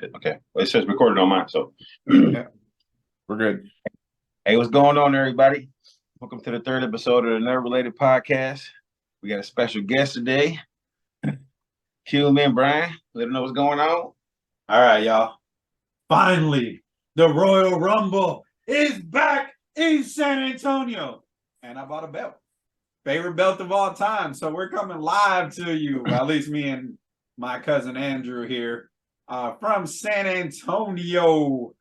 Okay. Well, it says recorded on mine, so. Yeah, we're good. Hey, what's going on, everybody? Welcome to the third episode of the Nerd Related Podcast. We got a special guest today. Q, me, and Brian. Let them know what's going on. All right, y'all. Finally, the Royal Rumble is back in San Antonio. And I bought a belt. Favorite belt of all time. So we're coming live to you, at least me and my cousin Andrew here, from San Antonio,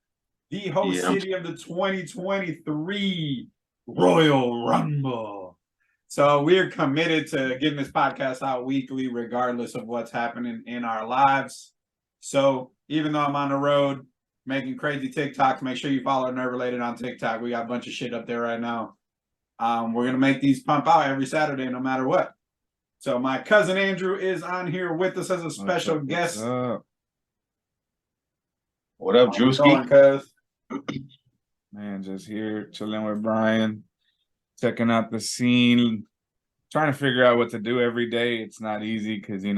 the host city of the 2023 Royal Rumble. So we're committed to getting this podcast out weekly, regardless of what's happening in our lives. So even though I'm on the road making crazy TikToks, make sure you follow Nerd Related on TikTok. We got a bunch of shit up there right now. We're going to make these pump out every Saturday, no matter what. So my cousin Andrew is on here with us as a special guest. What up, Drewski? Cuz? Man, just here chilling with Brian, checking out the scene, trying to figure out what to do every day. It's not easy because you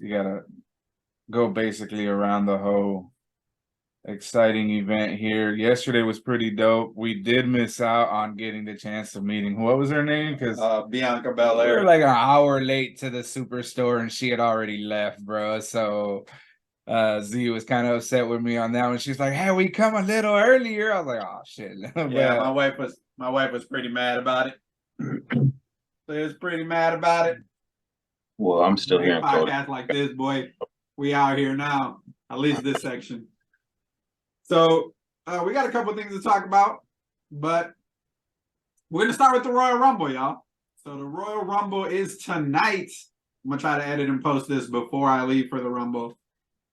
gotta go basically around the whole exciting event here. Yesterday was pretty dope. We did miss out on getting the chance of meeting, what was her name? Because Bianca we Belair. were like an hour late to the superstore and she had already left, bro. So Z was kind of upset with me on that one. She's like, "Hey, we come a little earlier." I was like, "Oh shit." But, yeah, my wife was pretty mad about it. She was pretty mad about it. Well, I'm still here in podcast like this, boy. We out here now. At least this section. So we got a couple things to talk about, but we're gonna start with the Royal Rumble, y'all. So the Royal Rumble is tonight. I'm gonna try to edit and post this before I leave for the Rumble.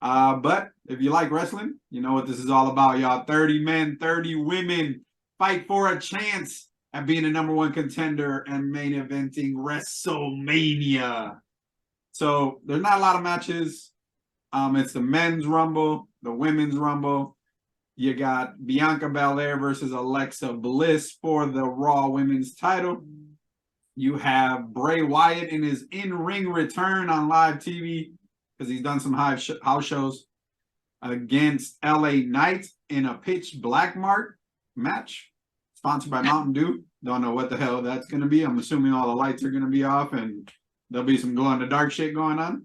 But if you like wrestling, you know what this is all about, y'all. 30 men, 30 women fight for a chance at being a number one contender and main eventing WrestleMania. So there's not a lot of matches. It's the men's Rumble, the women's Rumble. You got Bianca Belair versus Alexa Bliss for the Raw Women's title. You have Bray Wyatt in his in-ring return on live TV, because he's done some house shows, against LA Knight in a pitch black mark match sponsored by Mountain Dew. Don't know what the hell that's going to be. I'm assuming all the lights are going to be off and there'll be some glow-in-the-dark shit going on.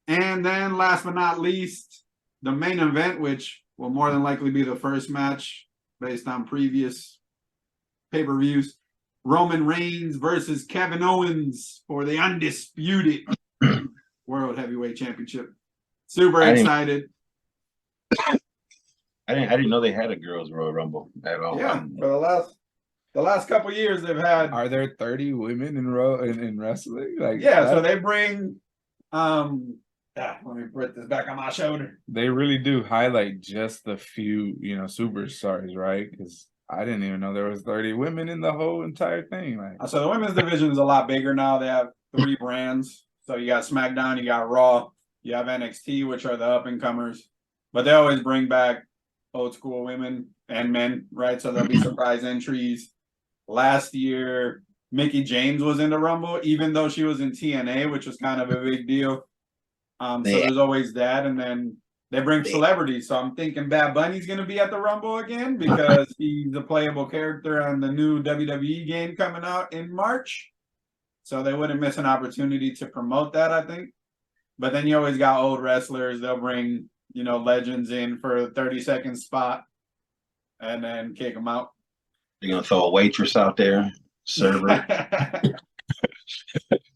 And then last but not least, the main event, which will more than likely be the first match based on previous pay-per-views, Roman Reigns versus Kevin Owens for the undisputed World Heavyweight Championship. Super excited. I didn't know they had a girls' Royal Rumble at all. Yeah, for the last couple of years they've had. Are there 30 women in wrestling? Like, yeah, so they bring. Let me put this back on my shoulder. They really do highlight just the few, superstars, right? Because I didn't even know there was 30 women in the whole entire thing. Like, so the women's division is a lot bigger now. They have 3 brands. So you got SmackDown, you got Raw, you have NXT, which are the up-and-comers. But they always bring back old school women and men, right? So there'll be surprise entries. Last year, Mickie James was in the Rumble, even though she was in TNA, which was kind of a big deal. So there's always that. And then they bring celebrities. So I'm thinking Bad Bunny's going to be at the Rumble again because he's a playable character on the new WWE game coming out in March. So they wouldn't miss an opportunity to promote that, I think. But then you always got old wrestlers. They'll bring, legends in for a 30-second spot and then kick them out. They're going to throw a waitress out there, server.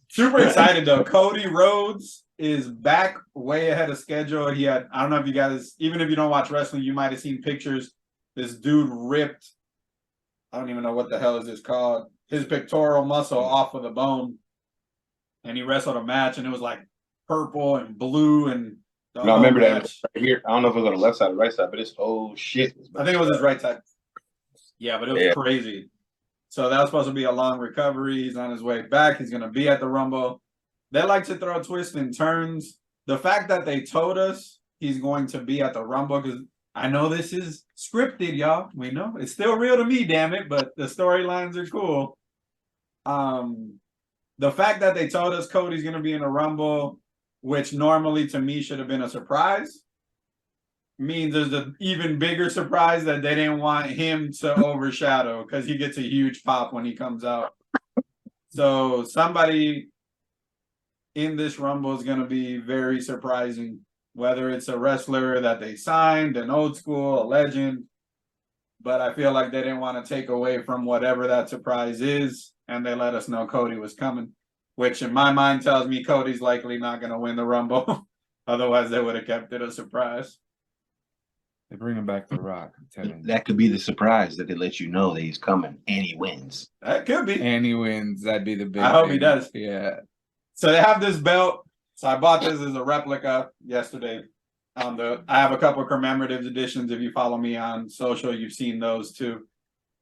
Super excited, though. Cody Rhodes is back way ahead of schedule. I don't know if you guys, even if you don't watch wrestling, you might have seen pictures. This dude ripped, I don't even know what the hell is this called, his pectoral muscle off of the bone, and he wrestled a match, and it was like purple and blue and. No, I remember that right here. I don't know if it was on the left side or right side, but it's shit. I think it was his right side. Yeah, but it was crazy. So that was supposed to be a long recovery. He's on his way back. He's going to be at the Rumble. They like to throw twists and turns. The fact that they told us he's going to be at the Rumble, because I know this is scripted, y'all. We know. It's still real to me, damn it, but the storylines are cool. The fact that they told us Cody's going to be in a Rumble, which normally to me should have been a surprise, means there's an even bigger surprise that they didn't want him to overshadow because he gets a huge pop when he comes out. So somebody in this Rumble is going to be very surprising, whether it's a wrestler that they signed, an old school, a legend. But I feel like they didn't want to take away from whatever that surprise is, and they let us know Cody was coming, which in my mind tells me Cody's likely not going to win the Rumble. Otherwise, they would have kept it a surprise. They're bringing back The Rock. I'm telling you. That could be the surprise that they let you know that he's coming and he wins. That could be. And he wins. That'd be the big I hope thing. he does. Yeah. So they have this belt. So I bought this as a replica yesterday. I have a couple of commemorative editions. If you follow me on social, you've seen those too.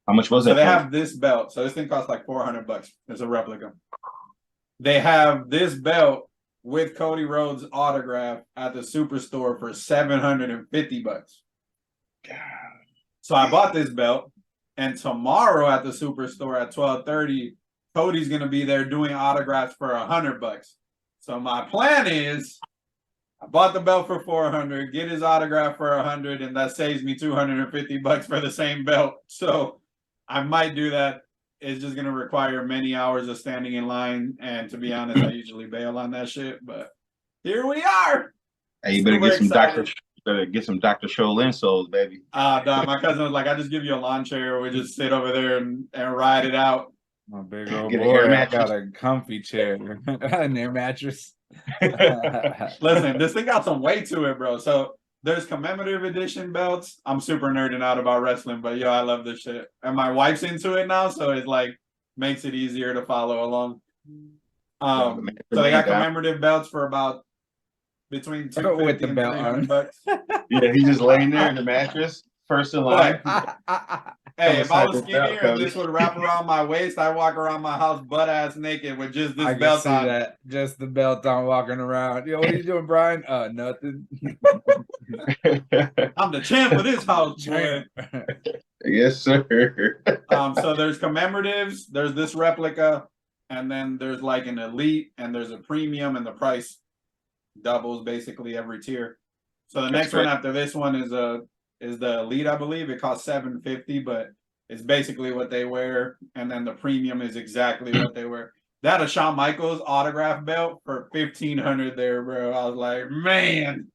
How much was So that? they have this belt. So this thing costs like $400. It's a replica. They have this belt with Cody Rhodes' autograph at the Superstore for $750. So I bought this belt, and tomorrow at the Superstore at 12:30, Cody's gonna be there doing autographs for $100. So my plan is, I bought the belt for $400, get his autograph for $100, and that saves me $250 for the same belt. So I might do that. It's just gonna require many hours of standing in line, and to be honest, I usually bail on that shit. But here we are. Hey, you better get some Dr. Scholl insoles, baby. Dog, my cousin was like, I just give you a lawn chair. We just sit over there and ride it out. My big old Get an boy, air I mattress. got a comfy chair. An air mattress. Listen, this thing got some weight to it, bro. So there's commemorative edition belts. I'm super nerding out about wrestling, but yo, I love this shit. And my wife's into it now, so it like makes it easier to follow along. So they got commemorative belts for about between $250 with the and belt on. $300. Yeah, he's just laying there in the mattress, first in line. Hey, if I was Inside the belt, skinnier and Cody. this would wrap around my waist, I walk around my house butt ass naked with just this I can belt see on. that. Just the belt on, walking around. Yo, what are you doing, Brian? Nothing. I'm the champ of this house, boy. Yes, sir. So there's commemoratives, there's this replica, and then there's like an elite, and there's a premium, and the price doubles basically every tier. So the next one after this one is the elite, I believe. It costs $750, but it's basically what they wear, and then the premium is exactly what they wear. That a Shawn Michaels autograph belt for $1,500 there, bro. I was like, man.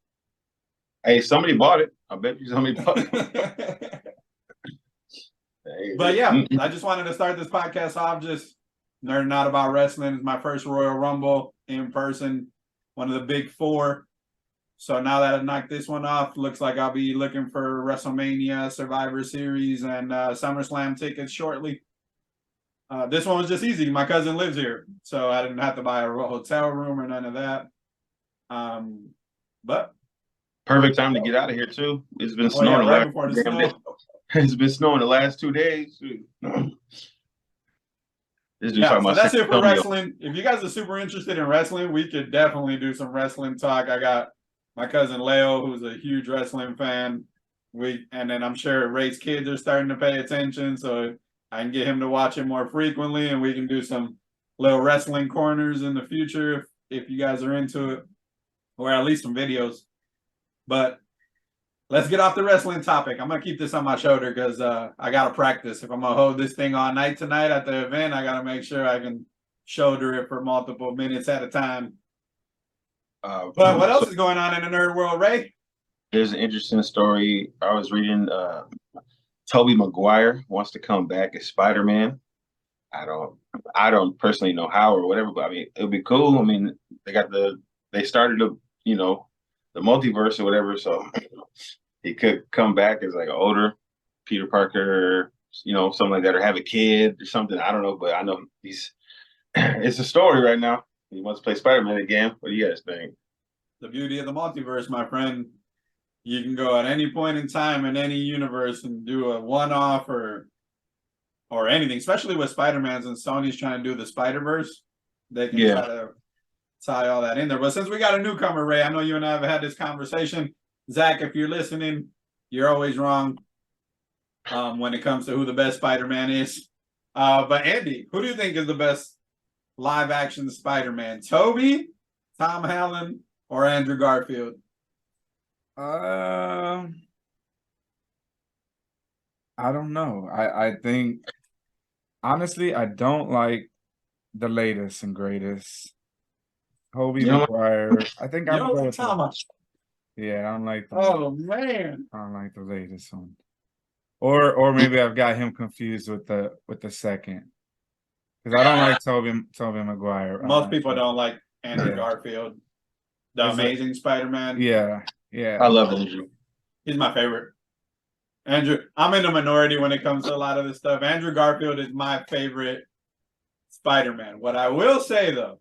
Hey, somebody bought it. I bet you somebody bought it. But yeah, I just wanted to start this podcast off just nerding out about wrestling. It's my first Royal Rumble in person, one of the big four. So now that I knocked this one off, looks like I'll be looking for WrestleMania, Survivor Series, and SummerSlam tickets shortly. This one was just easy. My cousin lives here, so I didn't have to buy a hotel room or none of that. But perfect time to get out of here too. It's been snowing right before the snow. It's been snowing the last 2 days. Yeah, so that's it for wrestling. If you guys are super interested in wrestling, we could definitely do some wrestling talk. I got my cousin Leo, who's a huge wrestling fan. And then I'm sure Ray's kids are starting to pay attention, so I can get him to watch it more frequently, and we can do some little wrestling corners in the future if you guys are into it, or at least some videos. But let's get off the wrestling topic. I'm going to keep this on my shoulder because I got to practice. If I'm going to hold this thing all night tonight at the event, I got to make sure I can shoulder it for multiple minutes at a time. But what else is going on in the nerd world, Ray? There's an interesting story. I was reading Tobey Maguire wants to come back as Spider-Man. I don't personally know how or whatever, but I mean, it would be cool. I mean, they started the multiverse or whatever, so he could come back as like an older Peter Parker, something like that, or have a kid or something. I don't know, but I know it's a story right now. He wants to play Spider-Man again. What do you guys think? The beauty of the multiverse, my friend. You can go at any point in time in any universe and do a one-off or anything, especially with Spider-Man's and Sony's trying to do the Spider-Verse. They can try to tie all that in there. But since we got a newcomer, Ray, I know you and I have had this conversation. Zach, if you're listening, you're always wrong when it comes to who the best Spider-Man is. But Andy, who do you think is the best live-action Spider-Man? Tobey, Tom Holland, or Andrew Garfield? I'm I don't know. I think honestly, I don't like the latest and greatest. Tobey You know what? Maguire. I think You I'm don't going like with the, Tom? yeah, I don't like the Oh man. I don't like the latest one. Or maybe I've got him confused with the second. Because I don't like Tobey Maguire. Most people don't like Andrew Yeah. Garfield, the Is it- Amazing Spider-Man. Yeah, I yeah. love Andrew. He's my favorite. Andrew, I'm in the minority when it comes to a lot of this stuff. Andrew Garfield is my favorite Spider-Man. What I will say though,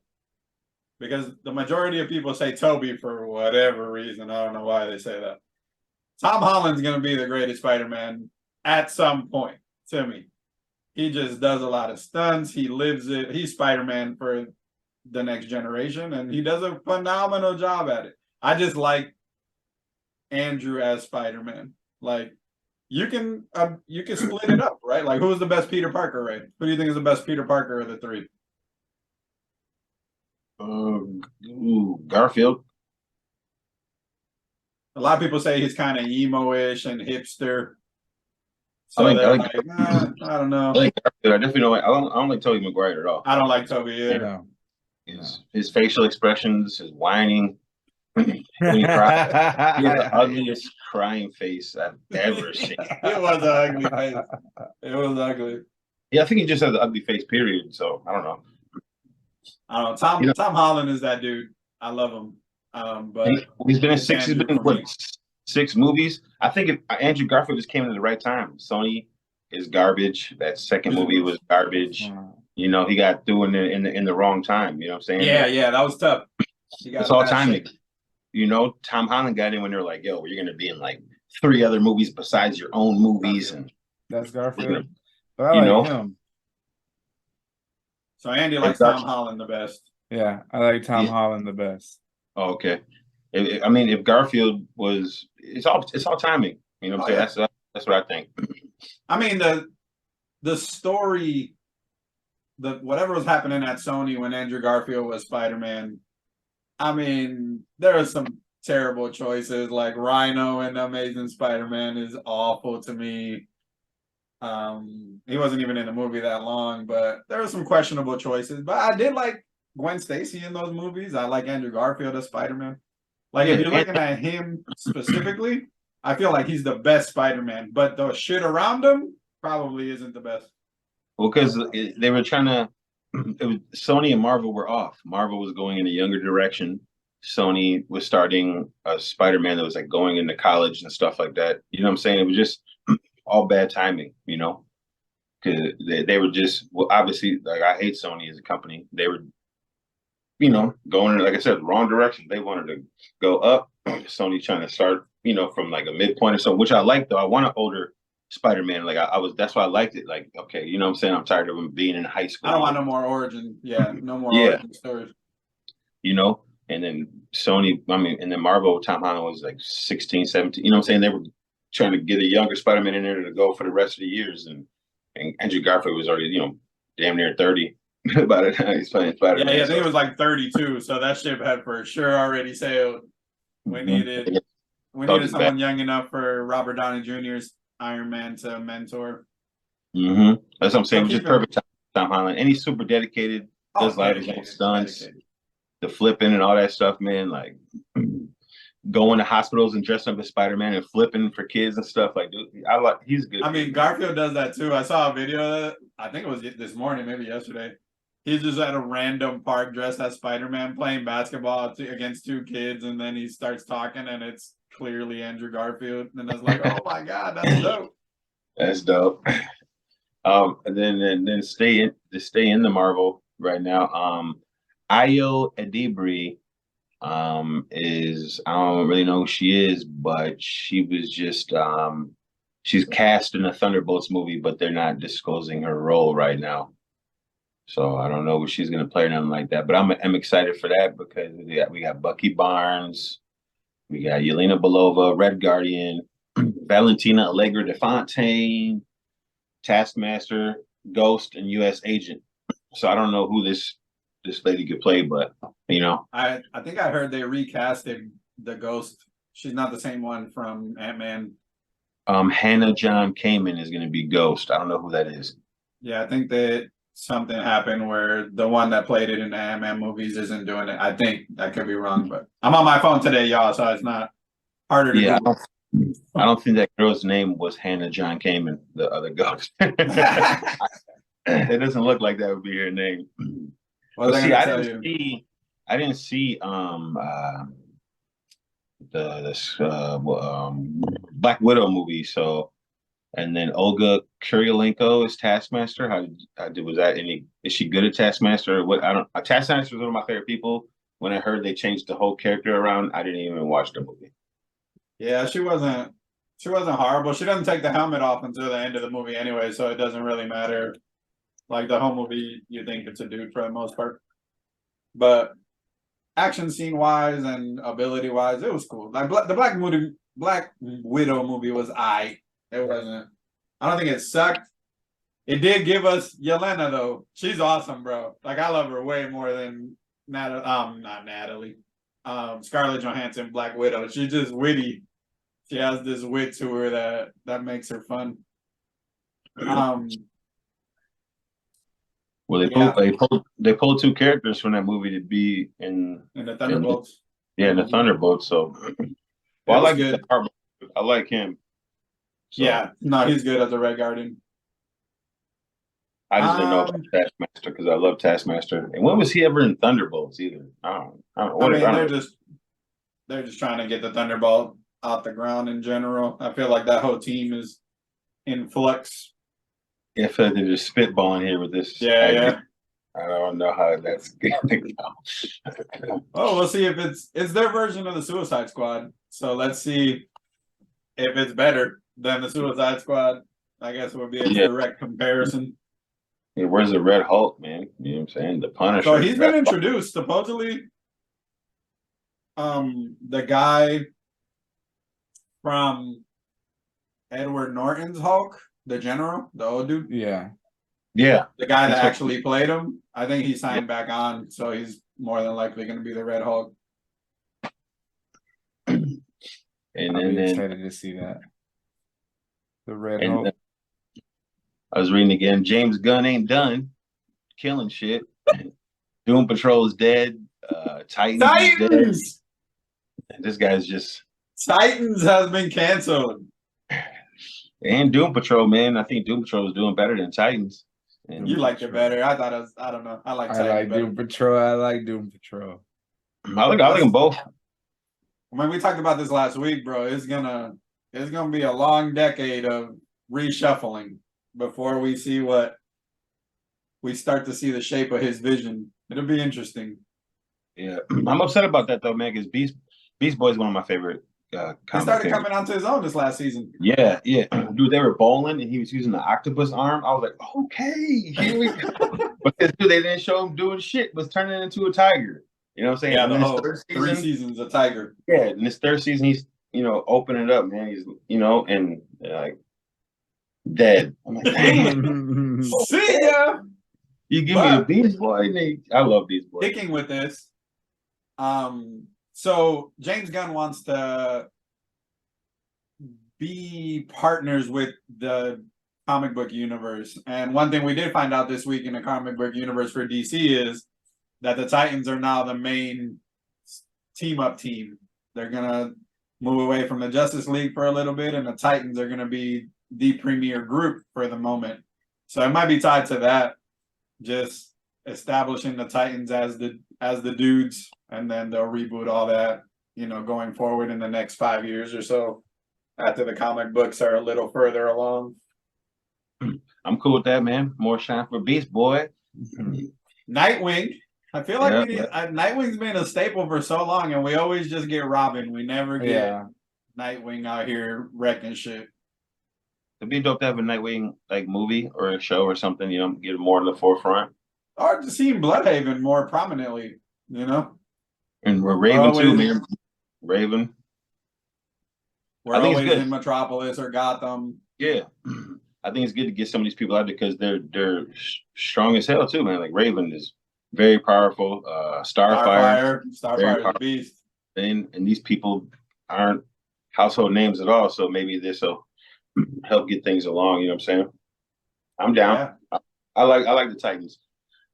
because the majority of people say Tobey for whatever reason, I don't know why they say that. Tom Holland's gonna be the greatest Spider-Man at some point to me. He just does a lot of stunts. He lives it. He's Spider-Man for the next generation, and he does a phenomenal job at it. I just like Andrew as Spider-Man. Like you can split it up, right? Like who's the best Peter Parker, right? Who do you think is the best Peter Parker of the three? Garfield. A lot of people say he's kind of emo-ish and hipster. I So like, I they're like, like, I don't know. I like Garfield. I definitely don't like. I don't like Tobey Maguire at all. I don't like Tobey You either. know. His facial expressions, his whining, when he cries, he has the ugliest crying face I've ever seen. It was an ugly face. It was ugly. Yeah, I think he just has an ugly face. Period. So I don't know. I don't know. Tom Holland is that dude. I love him. But He's been in it's six. He's Andrew been in for me. what, 6 movies. I think if Andrew Garfield just came in at the right time. Sony is garbage. That second movie was garbage. You know, he got through in the wrong time. You know what I'm saying? Yeah, that was tough. It's all timing. You know, Tom Holland got in when they're like, "Yo, you're gonna be in like 3 other movies besides your own movies," and That's Garfield. But I like him. So Andy likes Tom Holland the best. Yeah, I like Tom Holland the best. Oh, okay. I mean, if Garfield was, it's all timing. You know what I'm saying? That's what I think. I mean the story, whatever was happening at Sony when Andrew Garfield was Spider-Man. I mean, there are some terrible choices. Like Rhino in Amazing Spider-Man is awful to me. He wasn't even in the movie that long, but there were some questionable choices. But I did like Gwen Stacy in those movies. I like Andrew Garfield as Spider-Man. Like if you're looking at him specifically, I feel like he's the best Spider-Man. But the shit around him probably isn't the best. Well, because they were trying to, Sony and Marvel were off. Marvel was going in a younger direction. Sony was starting a Spider-Man that was like going into college and stuff like that. You know what I'm saying? It was just all bad timing, you know, because they were just, well, obviously, like I hate Sony as a company. They were, you know, going, like I said, wrong direction. They wanted to go up. Sony trying to start, you know, from like a midpoint or so, which I like though. I want an older Spider-Man. Like I was, that's why I liked it. Like, okay, you know what I'm saying? I'm tired of him being in high school. I don't want no more origin. Yeah, no more origin stories. You know, and then Sony, I mean, and then Marvel, Tom Holland was like 16, 17. You know what I'm saying? They were trying to get a younger Spider-Man in there to go for the rest of the years. And Andrew Garfield was already, you know, damn near 30 by the time he's playing Spider-Man. Yeah, I think it was like 32. So that ship had for sure already sailed. We needed someone young enough for Robert Downey Jr.'s Iron Man to mentor. That's what I'm saying. Just perfect Tom Holland. And he's super dedicated. Does like his own stunts, the flipping and all that stuff, man. Like going to hospitals and dressing up as Spider-Man and flipping for kids and stuff. Like, dude, he's good. I mean, Garfield does that too. I saw a video of it. I think it was this morning, maybe yesterday. He's just at a random park dressed as Spider-Man playing basketball against 2 kids, and then he starts talking, and it's clearly Andrew Garfield. And I was like, oh my God, that's dope. That's dope. And then stay in the Marvel right now. Ayo Edebiri is, I don't really know who she is, but she was just she's cast in a Thunderbolts movie, but they're not disclosing her role right now. So I don't know what she's gonna play or nothing like that. But I'm excited for that because we got Bucky Barnes, we got Yelena Belova, Red Guardian, Valentina Allegra de Fontaine, Taskmaster, Ghost, and U.S. Agent. So I don't know who this lady could play, but you know, I think I heard they recasted the Ghost. She's not the same one from Ant-Man. Hannah John Kamen is going to be Ghost. I don't know who that is. Yeah, I think that something happened where the one that played it in the Ant-Man movies isn't doing it. I think I could be wrong, but I'm on my phone today, y'all, so it's not harder to Yeah, do. I don't think that girl's name was Hannah John Kamen, the other Ghost. It doesn't look like that would be her name. What But was I see, gonna tell you? I didn't see Black Widow movie. So, and then Olga Kurylenko is Taskmaster. Was that any? Is she good at Taskmaster? What I don't. Taskmaster is one of my favorite people. When I heard they changed the whole character around, I didn't even watch the movie. Yeah, she wasn't horrible. She doesn't take the helmet off until the end of the movie anyway, so it doesn't really matter. Like the whole movie, you think it's a dude for the most part. But action scene wise and ability wise, it was cool. Like the Black Widow movie was It wasn't. I don't think it sucked. It did give us Yelena though. She's awesome, bro. Like I love her way more than not Natalie. Scarlett Johansson, Black Widow. She's just witty. She has this wit to her that makes her fun. Well, they pulled two characters from that movie to be in the Thunderbolts. In the Thunderbolts. So, well, I like good. I like him. So, yeah, no, he's good as a Red Guardian. I just didn't know about Taskmaster because I love Taskmaster. And when was he ever in Thunderbolts either? I don't know. They're just trying to get the Thunderbolt off the ground in general. I feel like that whole team is in flux. Yeah, I feel like they're just spitballing here with this. Yeah. I don't know how that's going to go. Oh, we'll see if it's their version of the Suicide Squad. So let's see if it's better than the Suicide Squad. I guess it would be a direct comparison. Yeah, where's the Red Hulk, man? You know what I'm saying? The Punisher. So he's been introduced, supposedly. The guy from Edward Norton's Hulk, the general, the old dude. Yeah. The guy that actually played him. I think he signed back on, so he's more than likely going to be the Red Hulk. And I'm excited to see that. The Red Hulk. I was reading again. James Gunn ain't done killing shit. Doom Patrol is dead. Titans is dead. And this guy's just Titans has been canceled. And Doom Patrol, man. I think Doom Patrol is doing better than Titans. And you liked it better. I thought it was, I don't know. I like Doom Patrol. I like Doom Patrol. I like them both. When we talked about this last week, bro, it's gonna be a long decade of reshuffling before we start to see the shape of his vision. It'll be interesting. Yeah, I'm upset about that though, man. Because Beast Boy is one of my favorite. He started coming onto his own this last season. Yeah. Dude, they were bowling and he was using the octopus arm. I was like, okay, here we go. But dude, they didn't show him doing shit, was turning into a tiger. You know what I'm saying? Yeah, the whole 3 seasons a tiger. Yeah, in this third season, he's opening it up, man. He's and like dead. I'm like, damn. See ya. You give me the Beast Boy. I love Beast Boy. Sticking with this, so James Gunn wants to be partners with the comic book universe. And one thing we did find out this week in the comic book universe for DC is that the Titans are now the main team-up team. They're going to move away from the Justice League for a little bit, and the Titans are going to be the premier group for the moment. So it might be tied to that, just establishing the Titans as the dudes, and then they'll reboot all that, going forward in the next 5 years or so after the comic books are a little further along. I'm cool with that, man. More shine for Beast Boy. Nightwing. I feel like Nightwing's been a staple for so long, and we always just get Robin. We never get Nightwing out here wrecking shit. It'd be dope to have a Nightwing movie or a show or something, get it more in the forefront. Or to see Bloodhaven more prominently, And we're Raven too, man. Raven. We're always in Metropolis or Gotham. Yeah. I think it's good to get some of these people out because they're strong as hell too, man. Like Raven is very powerful. Starfire is a beast. And these people aren't household names at all, so maybe this will help get things along. You know what I'm saying? I'm down. Yeah. I like the Titans.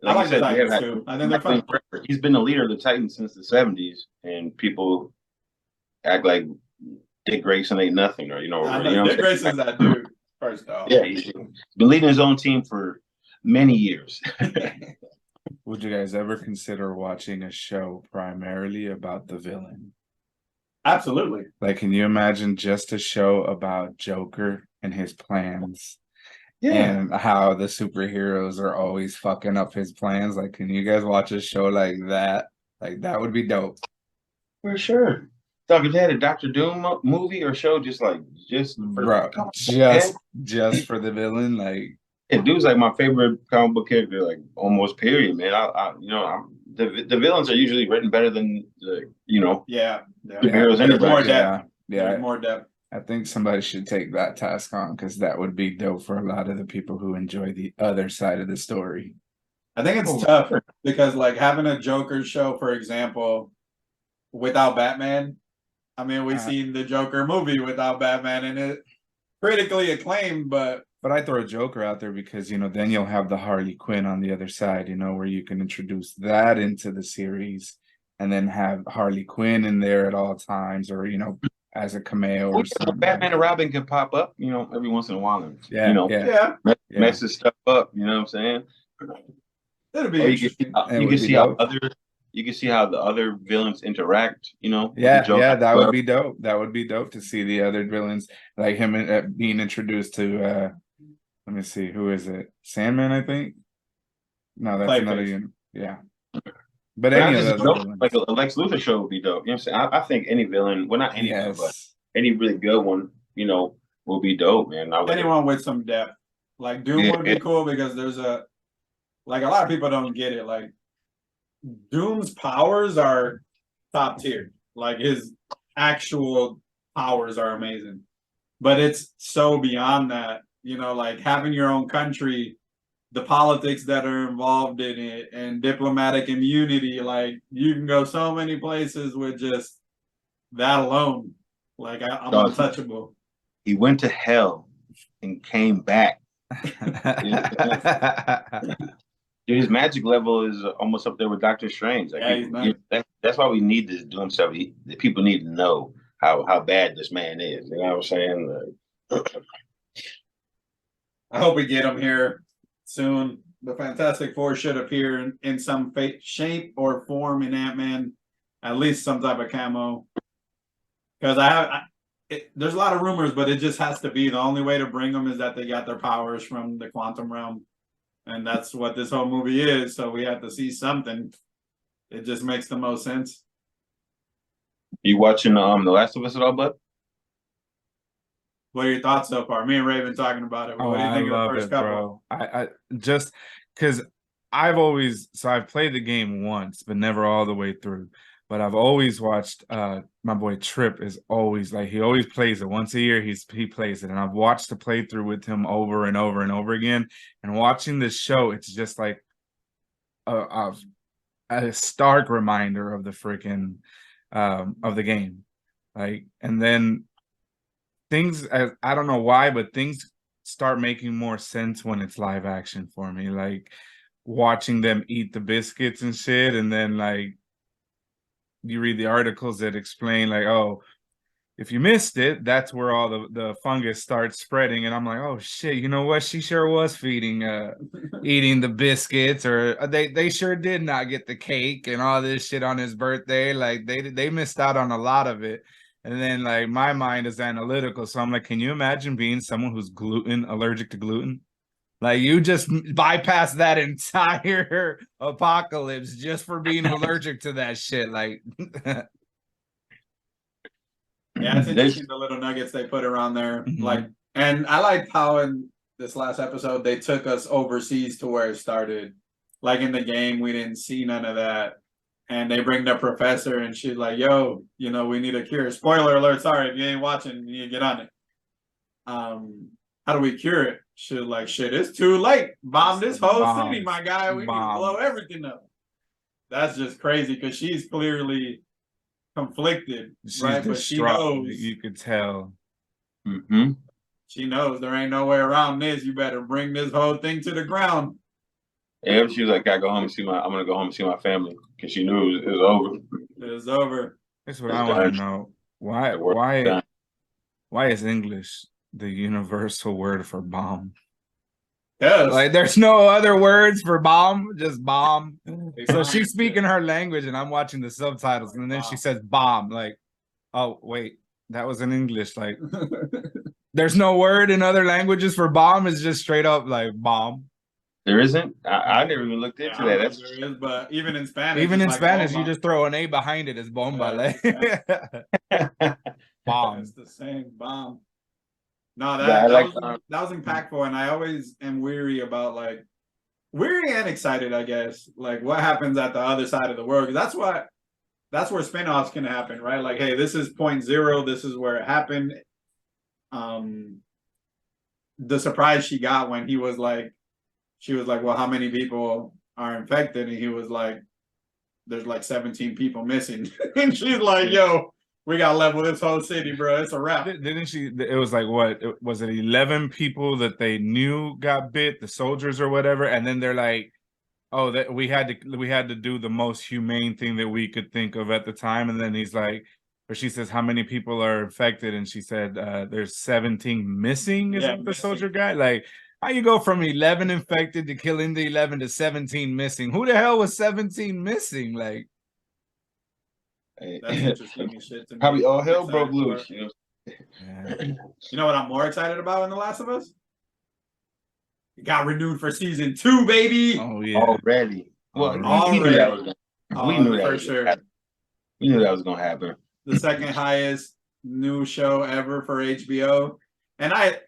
I Like you like the said, Titans yeah, too. I think they're fun. he's been the leader of the Titans since the '70s, and people act like Dick Grayson ain't nothing, or I you know know Dick what I'm saying? Grayson's that dude. First off, Yeah, he's been leading his own team for many years. Would you guys ever consider watching a show primarily about the villain? absolutely. Like, can you imagine just a show about Joker and his plans Yeah, and how the superheroes are always fucking up his plans? Like, can you guys watch a show like that? Like, that would be dope. for sure. Dog, if they had a Doctor Doom movie or show, just for Bro, just for the villain, like yeah, dude's like my favorite comic book character, like almost period, man. The villains are usually written better than the Yeah, superheroes There's anyway. more yeah, depth. yeah. There's more depth. I think somebody should take that task on because that would be dope for a lot of the people who enjoy the other side of the story. I think it's tough because like having a Joker show, for example, without Batman. I mean, we've seen the Joker movie without Batman in it, critically acclaimed, but I throw Joker out there because then you'll have the Harley Quinn on the other side, where you can introduce that into the series and then have Harley Quinn in there at all times, or as a cameo or something. Batman and Robin can pop up, every once in a while, and yeah, messes stuff up. You know what I'm saying? that'd be Or interesting. you can see how the other villains interact. With the Yeah, Joker. that would be dope. That would be dope to see the other villains, like him being introduced to. Let me see, who is it? Sandman, I think. No, that's another. Yeah, but any of those villains. Like a Lex Luthor show would be dope. You know what I'm saying? I think any villain, well, not any villain, but Yes. any really good one, will be dope, man. Anyone with some depth, like Doom would be cool because there's a lot of people don't get it. Like Doom's powers are top tier. Like his actual powers are amazing, but it's so beyond that. Like having your own country, the politics that are involved in it, and diplomatic immunity. Like you can go so many places with just that alone. Like I'm untouchable. He went to hell and came back. Dude, his magic level is almost up there with Doctor Strange. Like that's why we need this Doom stuff. The people need to know how bad this man is. You know what I'm saying? I hope we get him here soon. The Fantastic Four should appear in some shape or form in Ant-Man, at least some type of camo. Because there's a lot of rumors, but it just has to be. The only way to bring them is that they got their powers from the quantum realm. And that's what this whole movie is. So we have to see something. It just makes the most sense. You watching The Last of Us at all, bud? What are your thoughts so far? Me and Ray been talking about it. What do you think of the first couple? Bro. I just because I've played the game once, but never all the way through. But I've always watched my boy Trip is always like he always plays it once a year. He plays it, and I've watched the playthrough with him over and over and over again. And watching this show, it's just like a stark reminder of the freaking of the game. Like, and then things, I don't know why, but things start making more sense when it's live action for me. Like watching them eat the biscuits and shit, and then like you read the articles that explain like, oh, if you missed it, that's where all the fungus starts spreading. And I'm like, oh shit, you know what? She sure was feeding eating the biscuits, or they sure did not get the cake and all this shit on his birthday. Like they missed out on a lot of it. And then like my mind is analytical. So I'm like, can you imagine being someone who's allergic to gluten? Like you just bypass that entire apocalypse just for being allergic to that shit. Like yeah, it's interesting the little nuggets they put around there. Mm-hmm. Like, and I liked how in this last episode they took us overseas to where it started. Like in the game, we didn't see none of that. And they bring the professor and she's like, yo, we need a cure. Spoiler alert, sorry, if you ain't watching, you need to get on it. How do we cure it? She's like, shit, it's too late. Bomb this whole city, my guy. We need to blow everything up. That's just crazy because she's clearly conflicted, right? But she knows. You could tell. Mm-hmm. She knows there ain't no way around this. You better bring this whole thing to the ground. And she was like, "I go home and see my. I'm gonna go home and see my family," because she knew it was over. It's over. That's what It's I want to done. know. Why The work why done. why is English the universal word for bomb? Yes. Like there's no other words for bomb, just bomb. So bomb she's is speaking good. her language and I'm watching the subtitles and then she says bomb. Like, oh wait, that was in English. Like there's no word in other languages for bomb, it's just straight up like bomb. There isn't. I never even looked into that. That's there is, but even in Spanish, Even in like Spanish, you bomba. just throw an A behind it. It's bomba. Like bomb. It's the same bomb. No, Yeah, that was impactful, and I always am weary about like weary and excited, I guess, like what happens at the other side of the world. Because that's where spinoffs can happen, right? Like, hey, this is point zero. This is where it happened. The surprise she got when she was like, well, how many people are infected? And he was like, there's like 17 people missing. And she's like, yo, we got to level this whole city, bro. It's a wrap. Didn't she? It was like what was it? 11 people that they knew got bit, the soldiers or whatever, and then they're like, "Oh, that we had to do the most humane thing that we could think of at the time." And then he's like, or she says, "How many people are infected?" And she said, "There's 17 missing." Is what the soldier guy like? How you go from 11 infected to killing the 11 to 17 missing? Who the hell was 17 missing? Like. That's interesting shit to me. Probably all hell broke loose. You know what I'm more excited about in The Last of Us? It got renewed for season 2, baby. Oh yeah, already. Well, already. We knew that was gonna, we knew that for sure. We knew that was gonna happen. The second highest new show ever for HBO, and I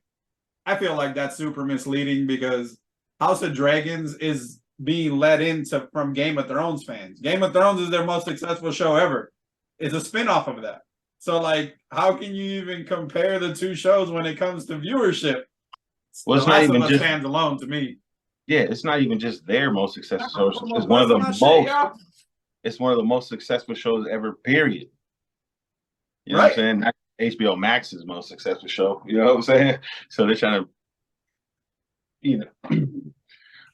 feel like that's super misleading because House of Dragons is being led into from Game of Thrones fans. Game of Thrones is their most successful show ever. It's a spinoff of that. So, like, how can you even compare the two shows when it comes to viewership? Well, it's not even just stands alone to me. Yeah, it's not even just their most successful show. It's one of the most. It's one of the most successful shows ever. Period. You know what I'm saying? Not HBO Max's most successful show. You know what I'm saying? So they're trying to, you know.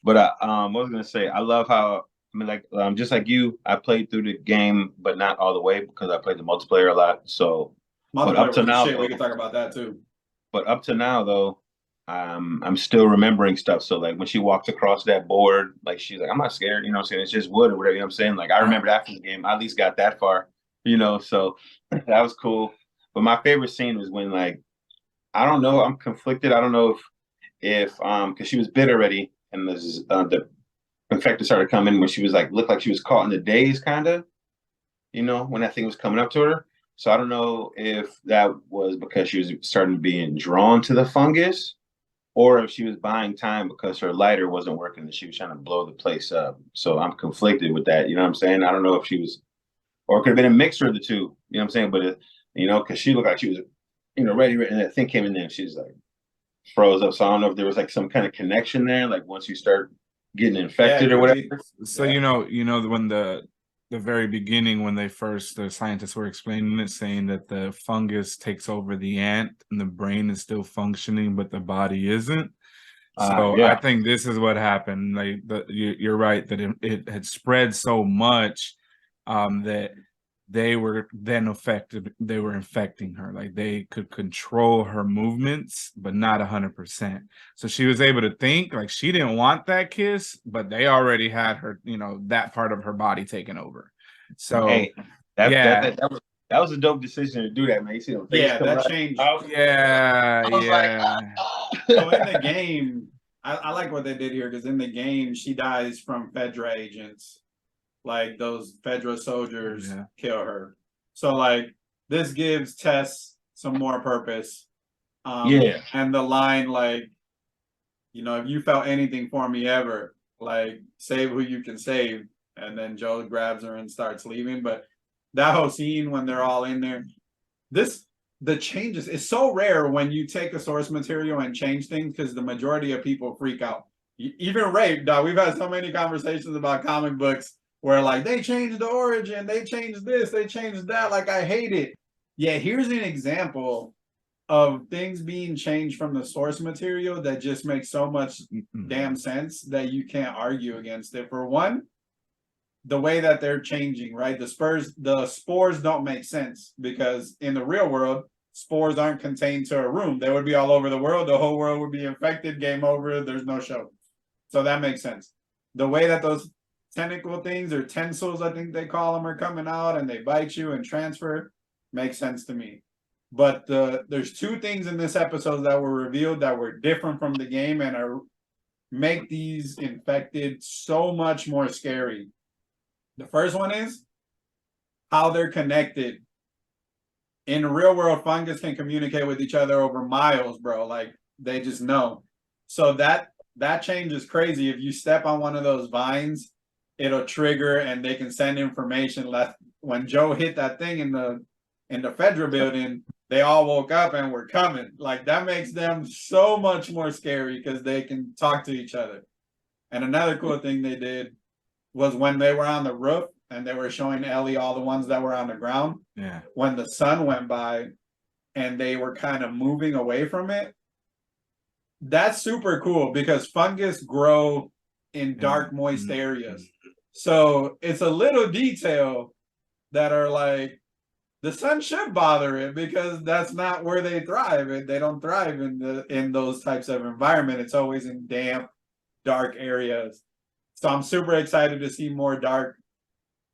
But I was gonna say, I love how like just like you, I played through the game, but not all the way because I played the multiplayer a lot. So, but up to now, we can talk about that too. But up to now, though, I'm still remembering stuff. So like when she walked across that board, like she's like, I'm not scared. You know what I'm saying? It's just wood or whatever. You know what I'm saying? Like I remember after the game, I at least got that far. You know, so that was cool. But my favorite scene was when like I don't know, I'm conflicted. I don't know if because she was bit already. And the infected started coming when she was like looked like she was caught in the daze, kind of, you know, when that thing was coming up to her. So I don't know if that was because she was starting being drawn to the fungus, or if she was buying time because her lighter wasn't working and she was trying to blow the place up. So I'm conflicted with that. You know what I'm saying? I don't know if she was, or it could have been a mixture of the two. You know what I'm saying? But you know, because she looked like she was, you know, ready, and that thing came in there and she's like. Froze up. So I don't know if there was like some kind of connection there, like once you start getting infected or whatever. So you know when the very beginning when the scientists were explaining it, saying that the fungus takes over the ant and the brain is still functioning, but the body isn't. So I think this is what happened. Like you're right that it had spread so much that they were then affected. They were infecting her. Like they could control her movements, but not 100%. So she was able to think. Like she didn't want that kiss, but they already had her, you know, that part of her body taken over. So hey, that was a dope decision to do that, man. You see them face that changed. Yeah. So in the game, I like what they did here because in the game she dies from Fedra agents. Like those Fedra soldiers kill her. So like this gives Tess some more purpose. And the line like, you know, if you felt anything for me ever, like save who you can save. And then Joe grabs her and starts leaving. But that whole scene when they're all in there, the changes, it's so rare when you take a source material and change things because the majority of people freak out. Even Ray, dog, we've had so many conversations about comic books where like they changed the origin, they changed this, they changed that. Like I hate it. Yeah, here's an example of things being changed from the source material that just makes so much damn sense that you can't argue against it. For one, the way that they're changing, right? The spores don't make sense because in the real world, spores aren't contained to a room. They would be all over the world. The whole world would be infected. Game over. There's no show. So that makes sense. The way that those tentacle things or tensils, I think they call them, are coming out and they bite you and transfer makes sense to me. But there's two things in this episode that were revealed that were different from the game and make these infected so much more scary. The first one is how they're connected. In the real world, fungus can communicate with each other over miles, bro. Like they just know. So that change is crazy. If you step on one of those vines, it'll trigger and they can send information. Left when Joe hit that thing in the Fedra building, they all woke up and were coming. Like that makes them so much more scary because they can talk to each other. And another cool thing they did was when they were on the roof and they were showing Ellie all the ones that were on the ground. Yeah. When the sun went by and they were kind of moving away from it, that's super cool because fungus grow in dark, moist areas. So it's a little detail that are like, the sun should bother it because that's not where they thrive. They don't thrive in those types of environment. It's always in damp, dark areas. So I'm super excited to see more dark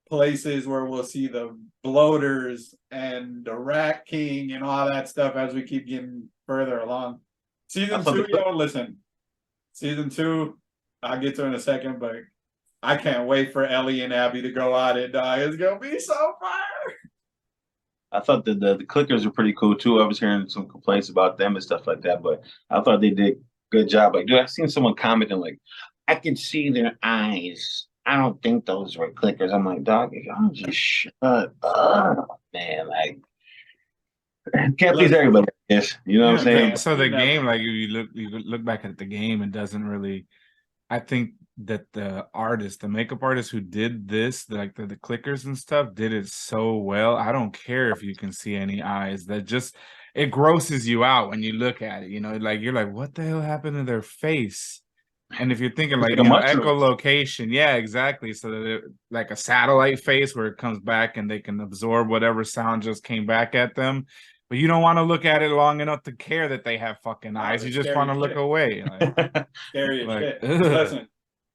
places where we'll see the bloaters and the Rat King and all that stuff as we keep getting further along. Season 2, yo, listen. Season 2, I'll get to in a second, but I can't wait for Ellie and Abby to go at it, dog. It's gonna be so fire. I thought that the clickers were pretty cool too. I was hearing some complaints about them and stuff like that, but I thought they did a good job. Like, dude, I've seen someone commenting like, I can see their eyes. I don't think those were clickers. I'm like, dog, y'all just shut up, man. Like, can't please everybody, I guess. You know what I'm saying? So the game, like you look back at the game, it doesn't really. I think that the makeup artist who did this, like the clickers and stuff, did it so well. I don't care if you can see any eyes. That just it grosses you out when you look at it. You know, like you're like, what the hell happened to their face? And if you're thinking like, echolocation, yeah, exactly. So that like a satellite face where it comes back and they can absorb whatever sound just came back at them. But you don't want to look at it long enough to care that they have fucking eyes. You just want to look away. Like, scary as shit. Listen,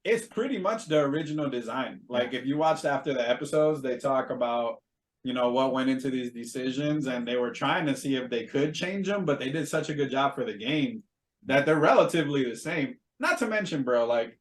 it's pretty much the original design. Like if you watched after the episodes, they talk about, you know, what went into these decisions and they were trying to see if they could change them, but they did such a good job for the game that they're relatively the same. Not to mention, bro, like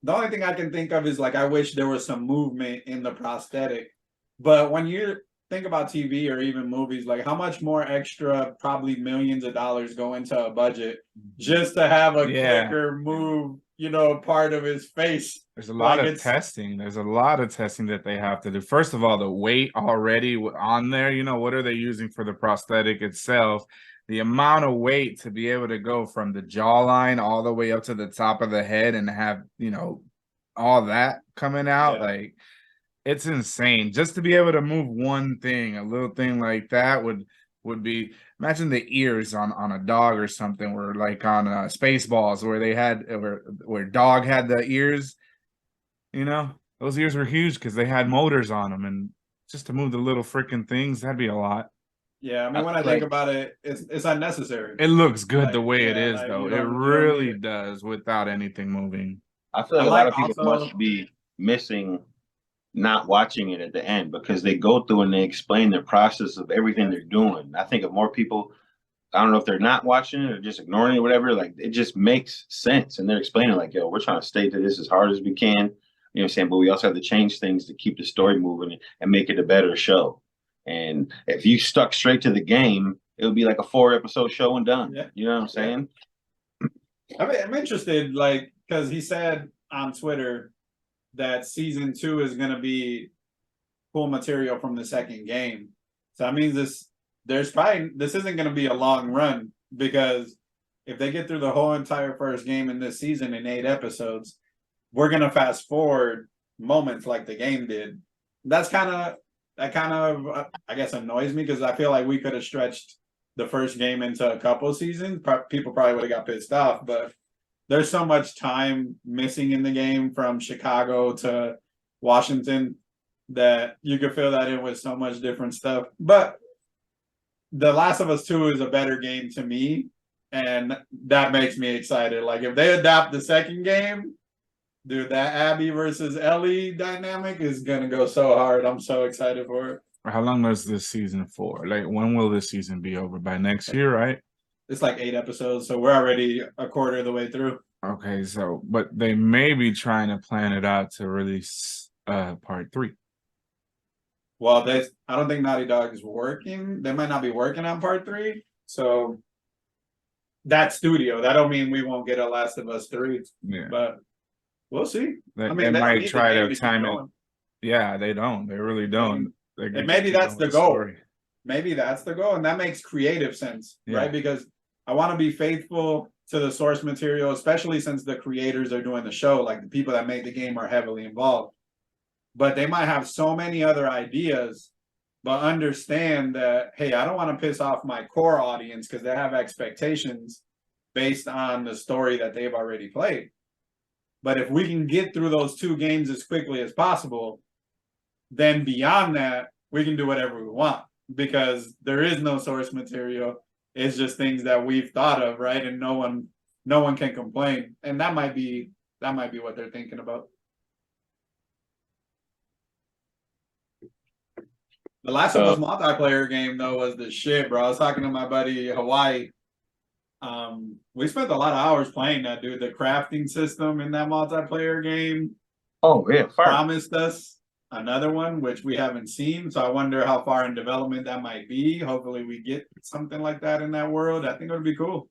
the only thing I can think of is like I wish there was some movement in the prosthetic. But when you think about TV or even movies, like how much more extra, probably millions of dollars go into a budget just to have a clicker move, you know, part of his face. There's a lot of testing. There's a lot of testing that they have to do. First of all, the weight already on there, you know, what are they using for the prosthetic itself? The amount of weight to be able to go from the jawline all the way up to the top of the head and have, you know, all that coming out, like it's insane. Just to be able to move one thing, a little thing like that would be, imagine the ears on a dog or something, where like on Spaceballs where they had where dog had the ears, you know, those ears were huge because they had motors on them, and just to move the little freaking things, that'd be a lot. Yeah, I mean, when I think about it, it's unnecessary. It looks good the way it is, though. It really does without anything moving. I feel like a lot of people must be missing not watching it at the end because they go through and they explain the process of everything they're doing. I think if more people, I don't know if they're not watching it or just ignoring it or whatever, like it just makes sense. And they're explaining like, yo, we're trying to stay to this as hard as we can. You know what I'm saying? But we also have to change things to keep the story moving and make it a better show. And if you stuck straight to the game, it would be like a 4-episode show and done. Yeah. You know what I'm saying? I mean, I'm interested, like, because he said on Twitter that season 2 is going to be full material from the second game. So that means this isn't going to be a long run, because if they get through the whole entire first game in this season in 8 episodes, we're going to fast forward moments like the game did. That kind of I guess annoys me, because I feel like we could have stretched the first game into a couple seasons, people probably would have got pissed off. But there's so much time missing in the game from Chicago to Washington that you could fill that in with so much different stuff. But The Last of Us 2 is a better game to me, and that makes me excited. Like, if they adapt the second game, dude, that Abby versus Ellie dynamic is gonna go so hard. I'm so excited for it. How long is this season for? Like, when will this season be over? By next year, right? It's like 8 episodes, so we're already a quarter of the way through. Okay, so but they may be trying to plan it out to release part 3. Well, I don't think Naughty Dog is working. They might not be working on part 3. So that studio, that don't mean we won't get a Last of Us 3. Yeah, But we'll see. they don't might need the try game to keep time it. going. Yeah, they don't. They really don't. And maybe that's the goal. Maybe that's the goal, and that makes creative sense, right? Because I want to be faithful to the source material, especially since the creators are doing the show. Like, the people that make the game are heavily involved. But they might have so many other ideas, but understand that, hey, I don't want to piss off my core audience because they have expectations based on the story that they've already played. But if we can get through those 2 games as quickly as possible, then beyond that, we can do whatever we want, because there is no source material. It's just things that we've thought of, right? And no one can complain. And that might be what they're thinking about. The Last of Us multiplayer game, though, was the shit, bro. I was talking to my buddy Hawaii. We spent a lot of hours playing that, dude. The crafting system in that multiplayer game. Oh yeah, promised us another one, which we haven't seen. So I wonder how far in development that might be. Hopefully we get something like that in that world. I think it would be cool.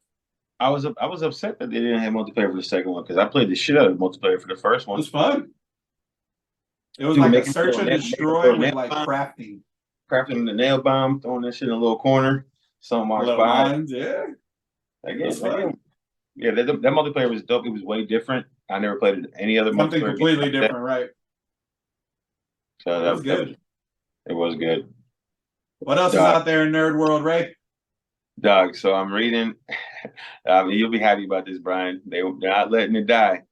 I was upset that they didn't have multiplayer for the second one, because I played the shit out of multiplayer for the first It one. was fun. It was Dude, like a making search and destroy with like crafting. Crafting the nail bomb, throwing that shit in a little corner. Some marks Little by. mines, yeah. Yeah, that multiplayer was dope. It was way different. I never played any other Something multiplayer completely game different, right? So that was good. It was good. What else is out there in nerd world, Ray? Dog, so I'm reading. You'll be happy about this, Brian. They're not letting it die.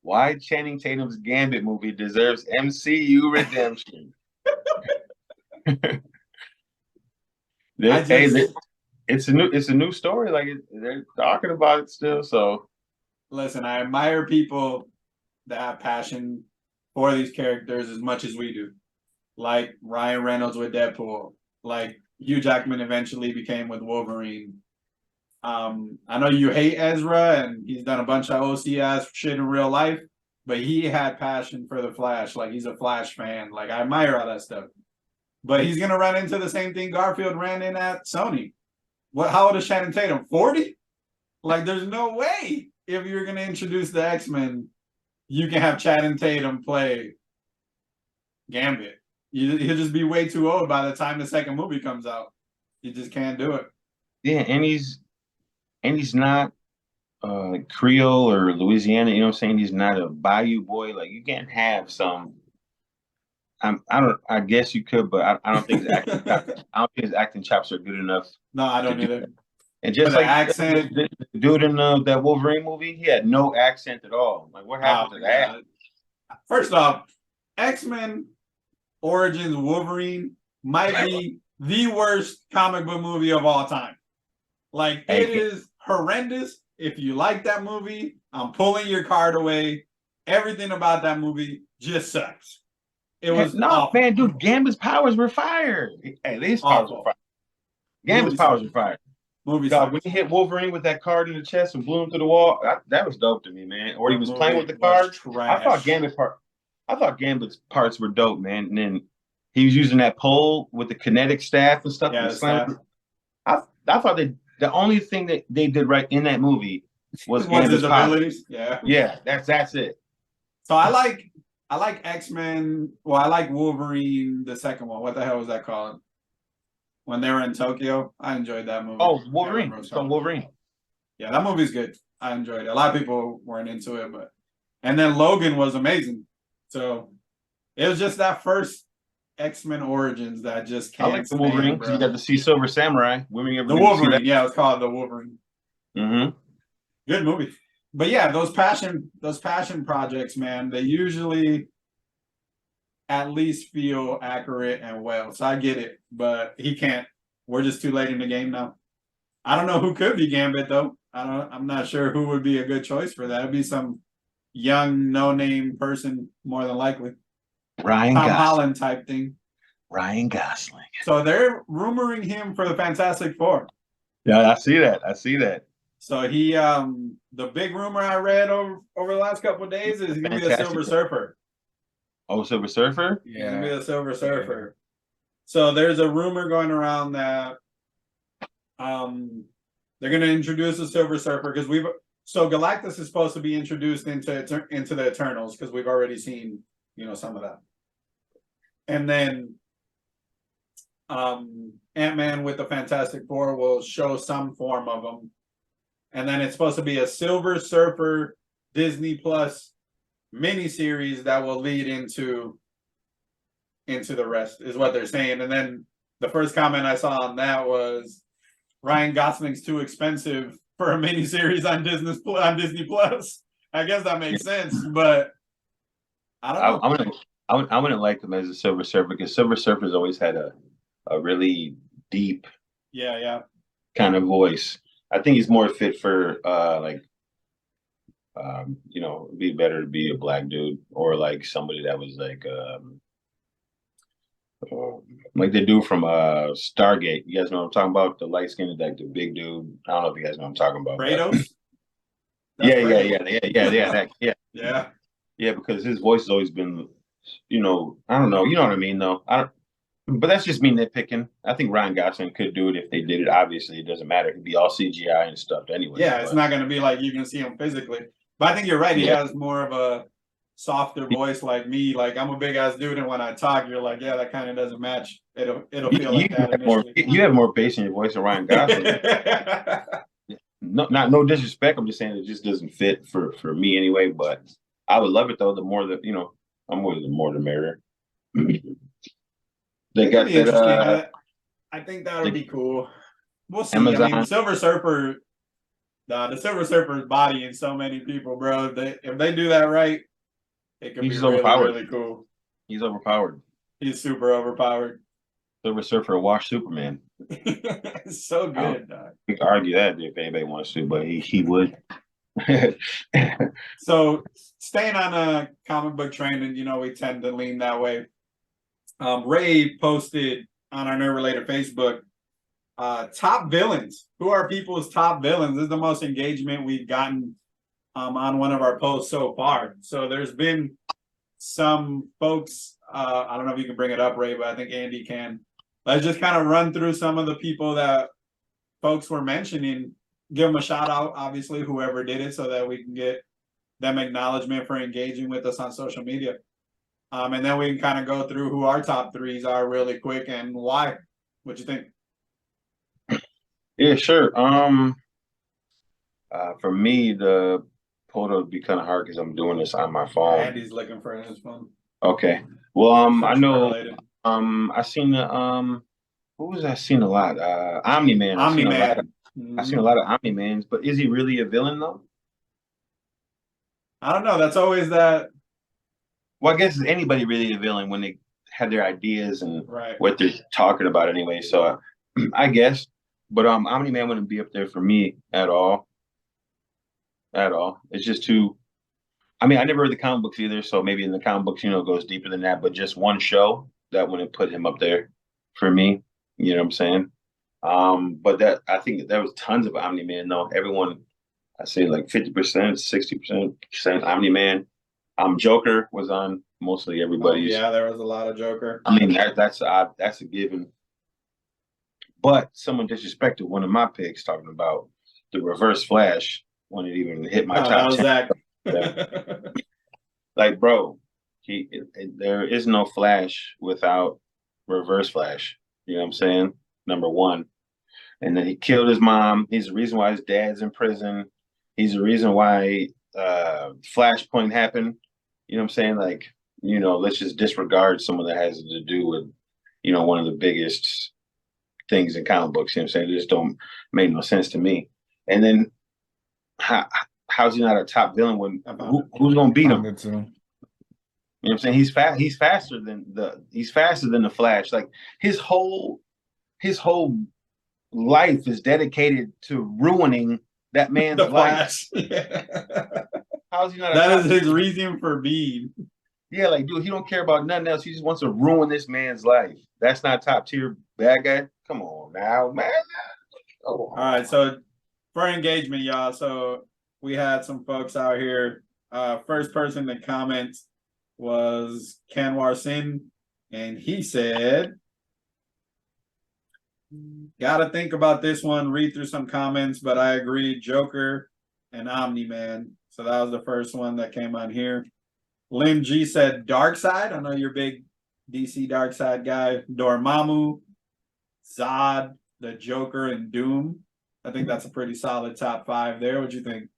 Why Channing Tatum's Gambit movie deserves MCU redemption. It's a new story. Like, they're talking about it still. So listen, I admire people that have passion for these characters as much as we do. Like Ryan Reynolds with Deadpool, like Hugh Jackman eventually became with Wolverine. I know you hate Ezra, and he's done a bunch of OC ass shit in real life, but he had passion for the Flash. Like, he's a Flash fan. Like, I admire all that stuff. But he's gonna run into the same thing Garfield ran in at Sony. How old is Channing Tatum? 40? Like, there's no way if you're gonna introduce the X-Men, you can have Channing Tatum play Gambit. He'll just be way too old by the time the second movie comes out. You just can't do it. Yeah, and he's not Creole or Louisiana. You know what I'm saying? He's not a Bayou boy. Like, you can't have some. I guess you could, but I don't think his acting. I don't think his acting chops are good enough. No, I don't either. And just like accent, the dude in that Wolverine movie, he had no accent at all. Like, what happened to that? God. First off, X-Men Origins Wolverine might be the worst comic book movie of all time. Like, it is horrendous. If you like that movie, I'm pulling your card away. Everything about that movie just sucks. It was awful. Man, dude. Gambit's powers were fire. Hey, these powers were fire. Gambit's powers were fire. Dog, when he hit Wolverine with that card in the chest and blew him to the wall, that was dope to me, man. Or he was playing with the card. I thought Gambit's parts were dope, man. And then he was using that pole with the kinetic staff and stuff. Yeah, I thought the only thing that they did right in that movie was his abilities. Yeah, that's it. So I like X-Men. Well, I like Wolverine, the second one. What the hell was that called? When they were in Tokyo, I enjoyed that movie. Oh, Wolverine. It's called Wolverine. Yeah, that movie's good. I enjoyed it. A lot of people weren't into it, and then Logan was amazing. So it was just that first X-Men Origins that just I can't like the Wolverine stand, because you bro. got to see Silver Samurai. Women ever The get to see Wolverine, that? yeah, it's called The Wolverine. Mm-hmm. Good movie. But yeah, those passion projects, man, they usually at least feel accurate and well. So I get it, but he can't. We're just too late in the game now. I don't know who could be Gambit though. I'm not sure who would be a good choice for that. It'd be some young, no-name person more than likely. Ryan Tom Gosling. Holland type thing. Ryan Gosling. So they're rumoring him for the Fantastic Four. Yeah, I see that. I see that. So he, the big rumor I read over the last couple of days is he's gonna be a Silver Surfer. Oh, Silver Surfer? He's gonna be a Silver Surfer. So there's a rumor going around that they're gonna introduce a Silver Surfer because Galactus is supposed to be introduced into the Eternals because we've already seen some of that, and then Ant-Man with the Fantastic Four will show some form of them, and then it's supposed to be a Silver Surfer Disney Plus miniseries that will lead into the rest, is what they're saying. And then the first comment I saw on that was Ryan Gosling's too expensive for a miniseries on Disney Plus. I guess that makes sense, but I don't know. I wouldn't like him as a Silver Surfer because Silver Surfer's always had a really deep kind of voice. I think he's more fit for it'd be better to be a black dude or like somebody that was like the dude from Stargate. You guys know what I'm talking about? The light skinned, like the big dude. I don't know if you guys know what I'm talking about. Kratos? Yeah, because his voice has always been, I don't know, you know what I mean though. But that's just me nitpicking. I think Ryan Gosling could do it if they did it. Obviously, it doesn't matter. It could be all CGI and stuff anyway. Yeah, it's not going to be like you can see him physically. But I think you're right. He has more of a softer voice like me. Like I'm a big ass dude, and when I talk, you're like, yeah, that kind of doesn't match. It'll feel like that initially. You have more bass in your voice than Ryan Gosling. No disrespect. I'm just saying it just doesn't fit for me anyway. But I would love it though. The more that I'm more the merrier. They got that. Interesting. I think that would be cool. We'll see. Amazon. I mean, Silver Surfer, the Silver Surfer's body in so many people, bro. If they do that right, it could be really, really cool. He's overpowered. He's super overpowered. Silver Surfer wash Superman. So good, dog. We can argue that if anybody wants to, but he would. So staying on a comic book train, and we tend to lean that way. Ray posted on our Nerd Related Facebook, top villains. Who are people's top villains? This is the most engagement we've gotten on one of our posts so far. So there's been some folks, I don't know if you can bring it up, Ray, but I think Andy can. Let's just kind of run through some of the people that folks were mentioning. Give them a shout out, obviously, whoever did it, so that we can get them acknowledgement for engaging with us on social media. And then we can kind of go through who our top threes are really quick and why. What you think? Yeah, sure. For me, the photo would be kind of hard because I'm doing this on my phone. Andy's looking for his phone. Okay. Well, I know. I seen the who was I seen a lot? Omni-Man. I seen a lot of Omni-Mans, but is he really a villain though? I don't know. That's always that. Well, I guess is anybody really a villain when they have their ideas and right. what they're talking about anyway? So I guess, but Omni-Man wouldn't be up there for me at all. At all. It's just too. I mean, I never read the comic books either, so maybe in the comic books, it goes deeper than that. But just one show that wouldn't put him up there for me. You know what I'm saying? But I think there was tons of Omni-Man though. Everyone, I say like 50%, 60% Omni-Man. Joker was on mostly everybody's. Yeah, there was a lot of Joker. I mean, that's a given. But someone disrespected one of my picks talking about the Reverse Flash when it even hit my top 10. Zach. Like, bro, there is no Flash without Reverse Flash. You know what I'm saying? Number one. And then he killed his mom. He's the reason why his dad's in prison. He's the reason why Flashpoint happened. You know what I'm saying? Like, let's just disregard someone that has to do with, one of the biggest things in comic books. You know what I'm saying? It just don't make no sense to me. And then how's he not a top villain when who's gonna beat him? You know what I'm saying? He's faster than the Flash. Like his whole life is dedicated to ruining that man's life. How's he not? That is his reason for being. Yeah, like dude, he don't care about nothing else. He just wants to ruin this man's life. That's not top tier bad guy. Come on now, man. All right, so for engagement, y'all. So we had some folks out here. First person to comment was Kanwar Sin, and he said, "Gotta think about this one. Read through some comments, but I agree. Joker and Omni-Man." So that was the first one that came on here. Lynn G said Darkseid. I know you're a big DC Darkseid guy. Dormammu, Zod, the Joker, and Doom. I think that's a pretty solid top 5 there. What you think?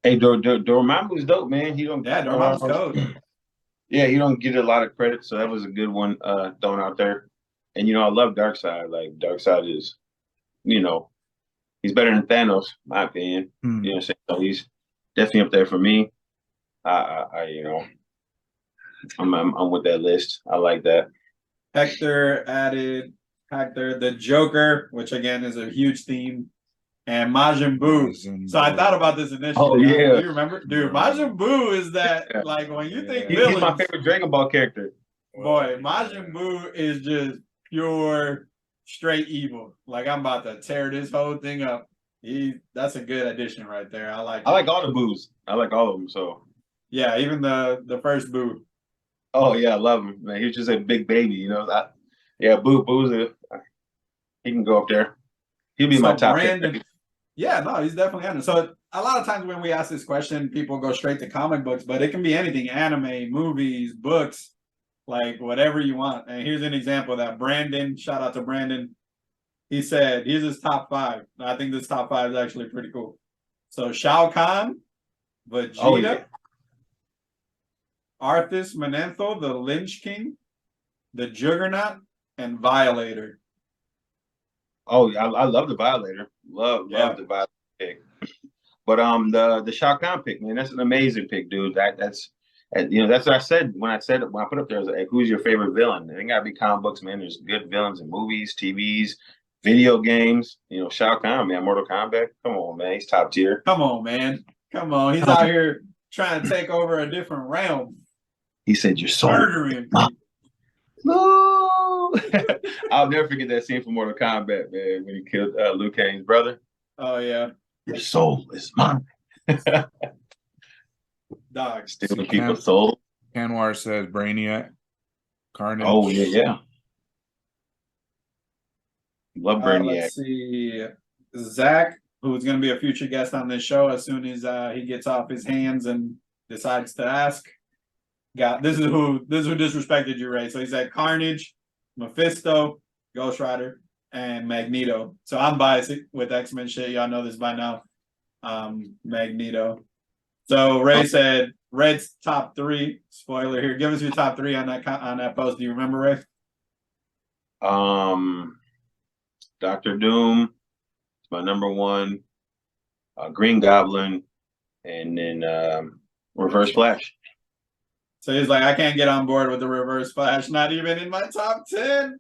Hey, Dormammu's dope, man. He don't. Yeah, Dormammu's dope. Yeah, he don't get a lot of credit, so that was a good one thrown out there. And I love Darkseid. Like Darkseid is, he's better than Thanos, in my opinion. You know what I'm saying? So he's definitely up there for me. I'm with that list. I like that. Hector added the Joker, which again is a huge theme, and Majin Buu. So I thought about this initially. Oh yeah, do you remember, dude? Majin Buu is that like when you think he's my favorite Dragon Ball character. Boy, Majin Buu is just pure straight evil. Like I'm about to tear this whole thing up. That's a good addition right there. I like all the Boos. I like all of them. So yeah, even the first Buu. Oh yeah, I love him, man. He was just a big baby, Boo's he can go up there. He'll be my top pick. Yeah, no, he's definitely on it. So a lot of times when we ask this question, people go straight to comic books, but it can be anything: anime, movies, books, like whatever you want. And here's an example of that. Brandon, shout out to Brandon. He said, here's his top 5. I think this top 5 is actually pretty cool. So Shao Kahn, Vegeta, Arthas Menethil, the Lynch King, the Juggernaut, and Violator. Oh, I love the Violator. Love the Violator pick. But the Shao Kahn pick, man, that's an amazing pick, dude. That's what I said when I put up there. I was like, who's your favorite villain? It gotta be comic books, man. There's good villains in movies, TVs, video games. Shao Kahn, man, Mortal Kombat. Come on, man, he's top tier. Come on, man. Come on, he's out here trying to take over a different realm. He said, "You're so murdering." No, I'll never forget that scene from Mortal Kombat, man, when he killed Liu Kang's brother. Oh yeah, your soul is mine. Dog, stealing people's soul. Kanwar says Brainiac, Carnage. Oh yeah. Love Brainiac. Let's see, Zach, who's going to be a future guest on this show as soon as he gets off his hands and decides to ask. This is who disrespected you, Ray. So he said Carnage, Mephisto, Ghost Rider, and Magneto. So I'm biased with X-Men shit. Y'all know this by now. Magneto. So Ray said Red's top 3. Spoiler here. Give us your top 3 on that post. Do you remember, Ray? Dr. Doom is my number 1. Green Goblin, and then Reverse Flash. So he's like, I can't get on board with the Reverse Flash, not even in my top 10.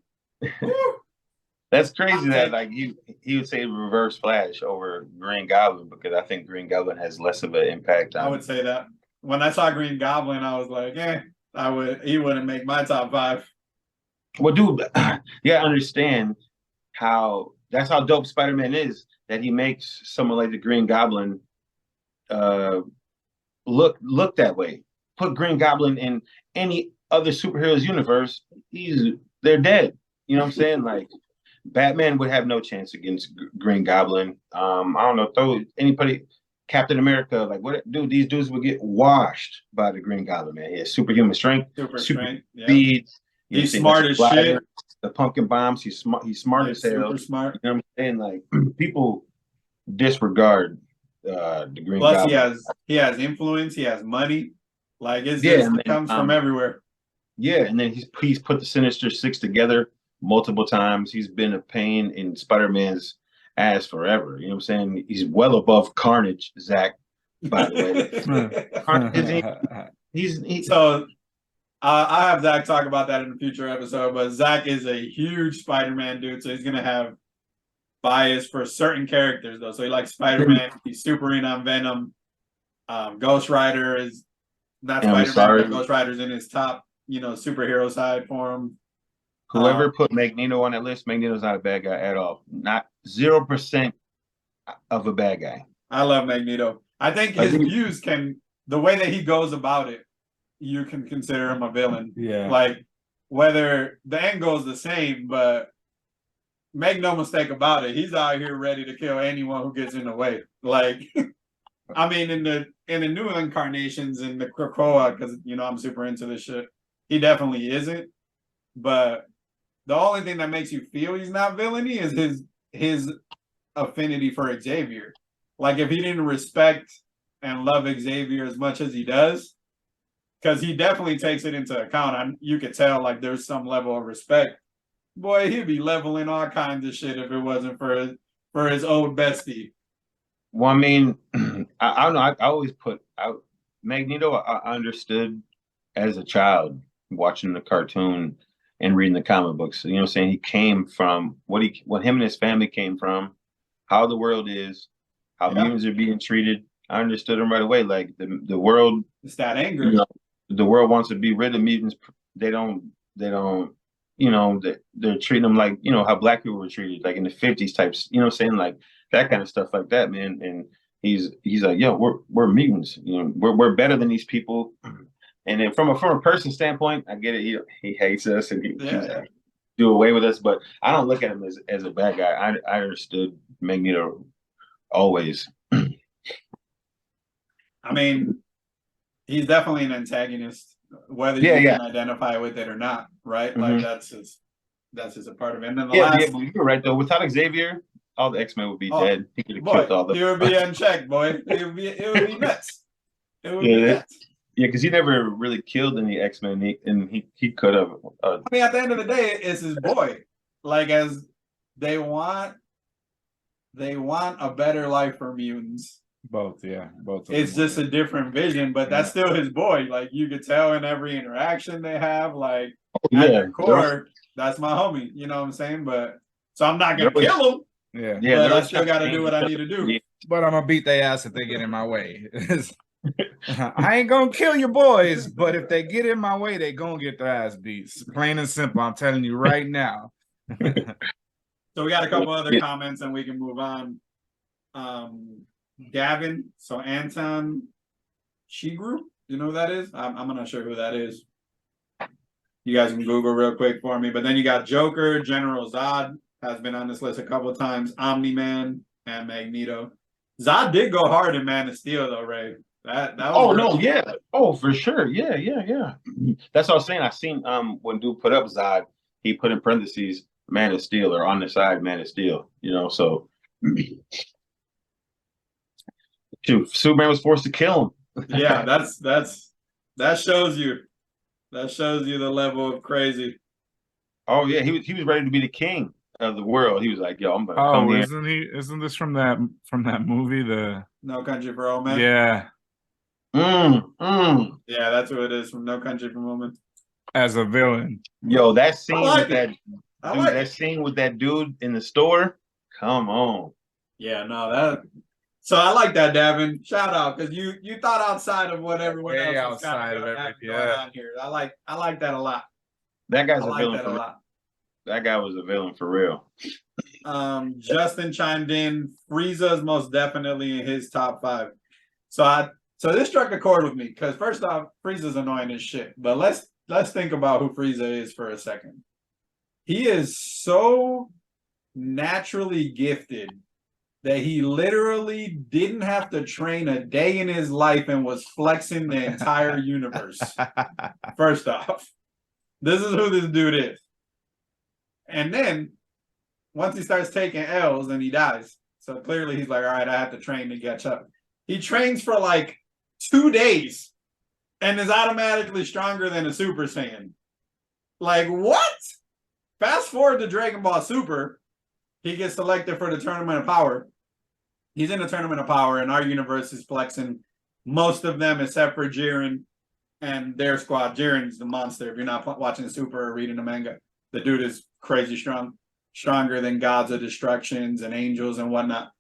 That's crazy that like he would say Reverse Flash over Green Goblin, because I think Green Goblin has less of an impact on. I would say that. When I saw Green Goblin, I was like, he wouldn't make my top 5. Well, dude, you gotta understand that's how dope Spider-Man is, that he makes someone like the Green Goblin look that way. Put Green Goblin in any other superheroes universe, they're dead. You know what I'm saying? Like Batman would have no chance against Green Goblin. I don't know, throw anybody, Captain America, like what, dude, these dudes would get washed by the Green Goblin, man. He has superhuman strength, super strength, speed. He's smart as shit. The pumpkin bombs, he's smart as hell. Super smart. You know what I'm saying? Like people disregard the Green Plus, Goblin. he has influence, he has money. Like it comes from everywhere. Yeah, and then he's put the Sinister Six together multiple times. He's been a pain in Spider-Man's ass forever. You know what I'm saying? He's well above Carnage, Zach. By the way, Carnage isn't he? So I have Zach talk about that in a future episode, but Zach is a huge Spider-Man dude, so he's gonna have bias for certain characters though. So he likes Spider-Man, he's super in on Venom. Ghost Rider is not I'm Spider-Man, sorry. but Ghost Rider's in his top, superhero side for him. Whoever put Magneto on that list, Magneto's not a bad guy at all. Not 0% of a bad guy. I love Magneto. I think his views the way that he goes about it, you can consider him a villain. Yeah. Like, whether the end goal is the same, but make no mistake about it, he's out here ready to kill anyone who gets in the way. Like, I mean, in the new incarnations in the Krakoa, because I'm super into this shit, he definitely isn't. But the only thing that makes you feel he's not villainy is his affinity for Xavier. Like, if he didn't respect and love Xavier as much as he does, because he definitely takes it into account. You could tell, like, there's some level of respect. Boy, he'd be leveling all kinds of shit if it wasn't for his old bestie. Well, I mean, I don't know. I always put out Magneto. I understood as a child watching the cartoon and reading the comic books. You know what I'm saying? He came from what him and his family came from, how the world is, how mutants are being treated. I understood him right away. Like the world, it's that anger. The world wants to be rid of mutants. They don't. They're treating them like how black people were treated, like in the 50s types. You know what I'm saying? Like that kind of stuff like that, man. And he's like, yo, we're mutants. We're better than these people. And then from a person standpoint, I get it. He hates us and he do away with us. But I don't look at him as a bad guy. I understood Magneto always. I mean, he's definitely an antagonist, whether you can identify with it or not, right? Mm-hmm. Like that's just a part of it. And then but you're right though. Without Xavier, all the X-Men would be dead. He could have killed all the. It would be unchecked, boy. It would be nuts. It would be nuts. Yeah, because he never really killed any X-Men, and he could have. I mean, at the end of the day, it's his boy. Like, as they want a better life for mutants. Both. It's just a different vision, but that's still his boy. Like, you could tell in every interaction they have. Like, at their core, that's my homie. You know what I'm saying? But so I'm not gonna kill him. Yeah. But I still got to do what I need to do. But I'm gonna beat their ass if they get in my way. I ain't gonna kill your boys, but if they get in my way, they gonna get their ass beat. Plain and simple. I'm telling you right now. So we got a couple other comments and we can move on. Gavin, so Anton Shigru, you know who that is? I'm not sure who that is. You guys can Google real quick for me. But then you got Joker, General Zod has been on this list a couple of times, Omni-Man, and Magneto. Zod did go hard in Man of Steel, though, Ray. That was for sure. Yeah. That's what I was saying. I seen when dude put up Zod, he put in parentheses Man of Steel or on the side Man of Steel. So Superman was forced to kill him. Yeah, that shows you the level of crazy. Oh yeah, he was ready to be the king of the world. He was like, yo, I'm gonna come here. Isn't this from that movie, the No Country for Old Men? Yeah. Yeah, that's what it is, from No Country for Old Men. As a villain. Yo, that scene scene with that dude in the store. Come on. Yeah, no, so I like that, Davin. Shout out, because you thought outside of what everyone else outside of everything. On here. I like that a lot. That guy's a villain for real. That guy was a villain for real. Justin chimed in. Frieza is most definitely in his top 5. So this struck a chord with me, because first off, Frieza's annoying as shit. But let's think about who Frieza is for a second. He is so naturally gifted that he literally didn't have to train a day in his life and was flexing the entire universe. First off, this is who this dude is. And then once he starts taking L's, then he dies. So clearly he's like, all right, I have to train to catch up. He trains for like 2 days and is automatically stronger than a Super Saiyan. Like, what? Fast forward to Dragon Ball Super. He gets selected for the Tournament of Power. He's in the Tournament of Power, and our universe is flexing most of them except for Jiren and their squad. Jiren's the monster. If you're not watching the Super or reading the manga, the dude is crazy strong, stronger than gods of destructions and angels and whatnot.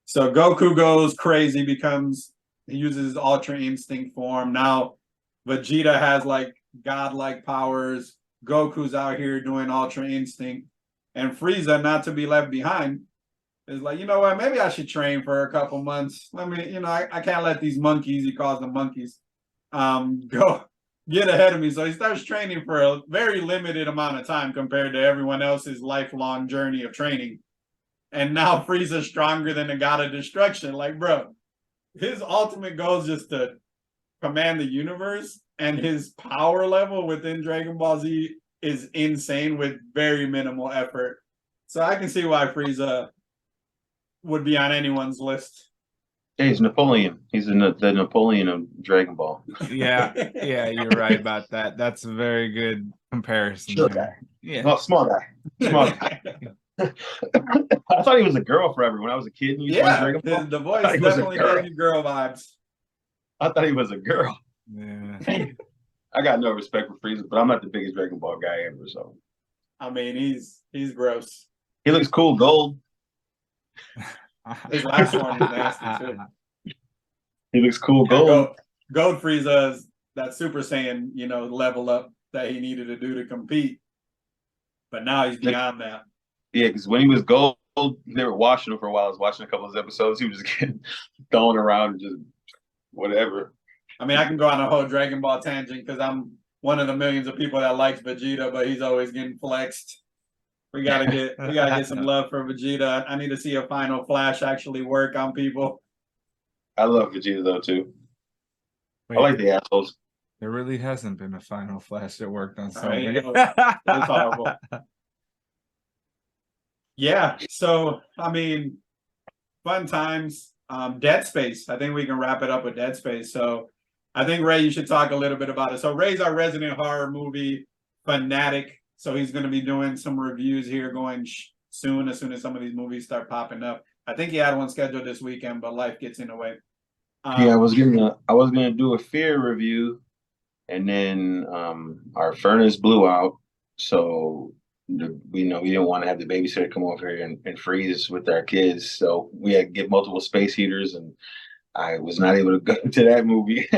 So Goku goes crazy, he uses his Ultra Instinct form. Now Vegeta has like godlike powers. Goku's out here doing Ultra Instinct. And Frieza, not to be left behind, is like, you know what? Maybe I should train for a couple months. Let me, I can't let these monkeys, he calls them monkeys, go get ahead of me. So he starts training for a very limited amount of time compared to everyone else's lifelong journey of training. And now Frieza's stronger than the god of destruction. Like, bro, his ultimate goal is just to command the universe, and his power level within Dragon Ball Z is insane with very minimal effort. So I can see why Frieza would be on anyone's list. Yeah, he's Napoleon. He's the Napoleon of Dragon Ball. Yeah, you're right about that. That's a very good comparison. Sure guy. Yeah. Oh, small guy. Small guy. I thought he was a girl forever when I was a kid. And Dragon Ball. The voice definitely gave you girl vibes. I thought he was a girl. Yeah. I got no respect for Frieza, but I'm not the biggest Dragon Ball guy ever. So, I mean, he's gross. He looks cool, gold. His last one is nasty too. He looks cool, gold. Gold Frieza is that Super Saiyan, level up that he needed to do to compete. But now he's beyond that. Yeah, because when he was gold, they were watching him for a while. I was watching a couple of his episodes. He was just getting thrown around and just whatever. I mean, I can go on a whole Dragon Ball tangent because I'm one of the millions of people that likes Vegeta, but he's always getting flexed. We gotta get some love for Vegeta. I need to see a Final Flash actually work on people. I love Vegeta though too. Wait, I like the assholes. There really hasn't been a Final Flash that worked on something. It's horrible. Yeah, so I mean, fun times. Dead Space. I think we can wrap it up with Dead Space. So I think Ray, you should talk a little bit about it. So Ray's our resident horror movie fanatic. So he's going to be doing some reviews here going soon, as soon as some of these movies start popping up. I think he had one scheduled this weekend, but life gets in the way. Yeah, I was gonna do a Fear review, and then our furnace blew out, so we didn't want to have the babysitter come over here and freeze with our kids, so we had to get multiple space heaters, and I was not able to go to that movie.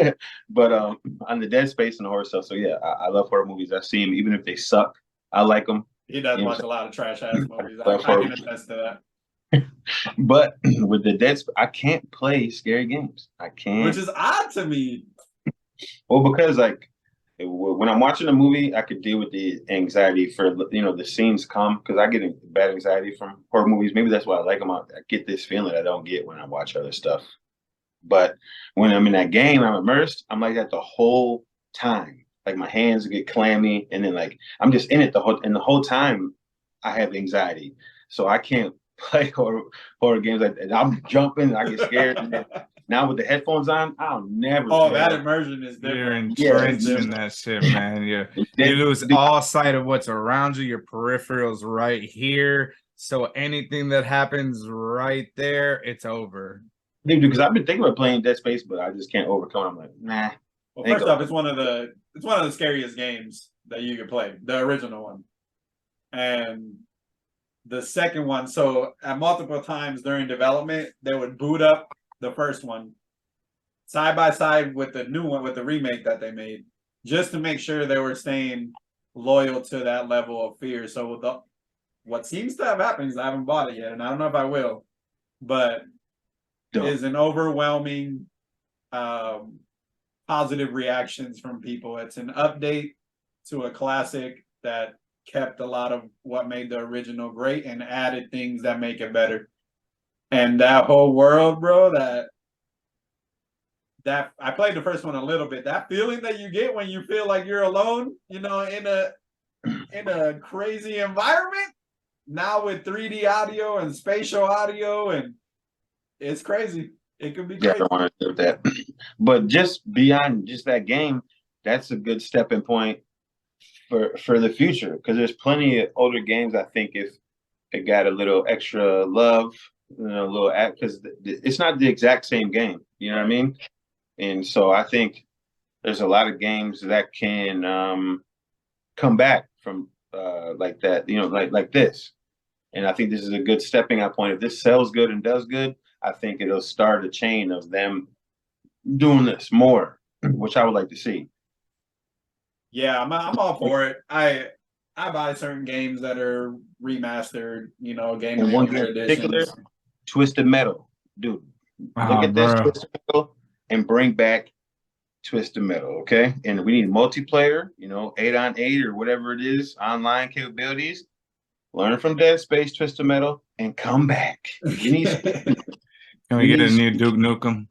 But on the Dead Space and the horror stuff, so yeah, I love horror movies. I see them even if they suck. I like them. He does watch a lot of trash ass movies. I can attest to that. But with the Dead Space, I can't play scary games. I can't. Which is odd to me. Well, because when I'm watching a movie, I could deal with the anxiety for the scenes come, because I get bad anxiety from horror movies. Maybe that's why I like them. I get this feeling I don't get when I watch other stuff. But when I'm in that game, I'm immersed. I'm like that the whole time. Like my hands get clammy, and then I'm just in it the whole time. I have anxiety, so I can't play horror games. And I'm jumping, I get scared. And then, now with the headphones on, I'll never. Oh, that immersion is different. You're entrenched in that shit, man. You lose all sight of what's around you. Your peripheral's right here, so anything that happens right there, it's over. Because I've been thinking about playing Dead Space, but I just can't overcome it. I'm like, nah. Well, first off, it's one of the scariest games that you can play, the original one. And the second one, so at multiple times during development, they would boot up the first one side by side with the new one, with the remake that they made, just to make sure they were staying loyal to that level of fear. So what seems to have happened is I haven't bought it yet, and I don't know if I will, but is an overwhelming positive reactions from people. It's an update to a classic that kept a lot of what made the original great and added things that make it better. And that whole world, bro, that I played the first one a little bit. That feeling that you get when you feel like you're alone, in a crazy environment, now with 3D audio and spatial audio, and it's crazy. It could be crazy. Yeah, I want to do that. But just beyond just that game, that's a good stepping point for the future, because there's plenty of older games. I think if it got a little extra love, a little because it's not the exact same game. You know what I mean? And so I think there's a lot of games that can come back from like that. Like this. And I think this is a good stepping out point. If this sells good and does good, I think it'll start a chain of them doing this more, which I would like to see. Yeah, I'm all for it. I buy certain games that are remastered, game And one maker in particular, editions. Twisted Metal, dude. Look at this Twisted Metal and bring back Twisted Metal, okay? And we need multiplayer, 8-on-8 or whatever it is, online capabilities. Learn from Dead Space, Twisted Metal, and come back. We need. Can we get a new Duke Nukem?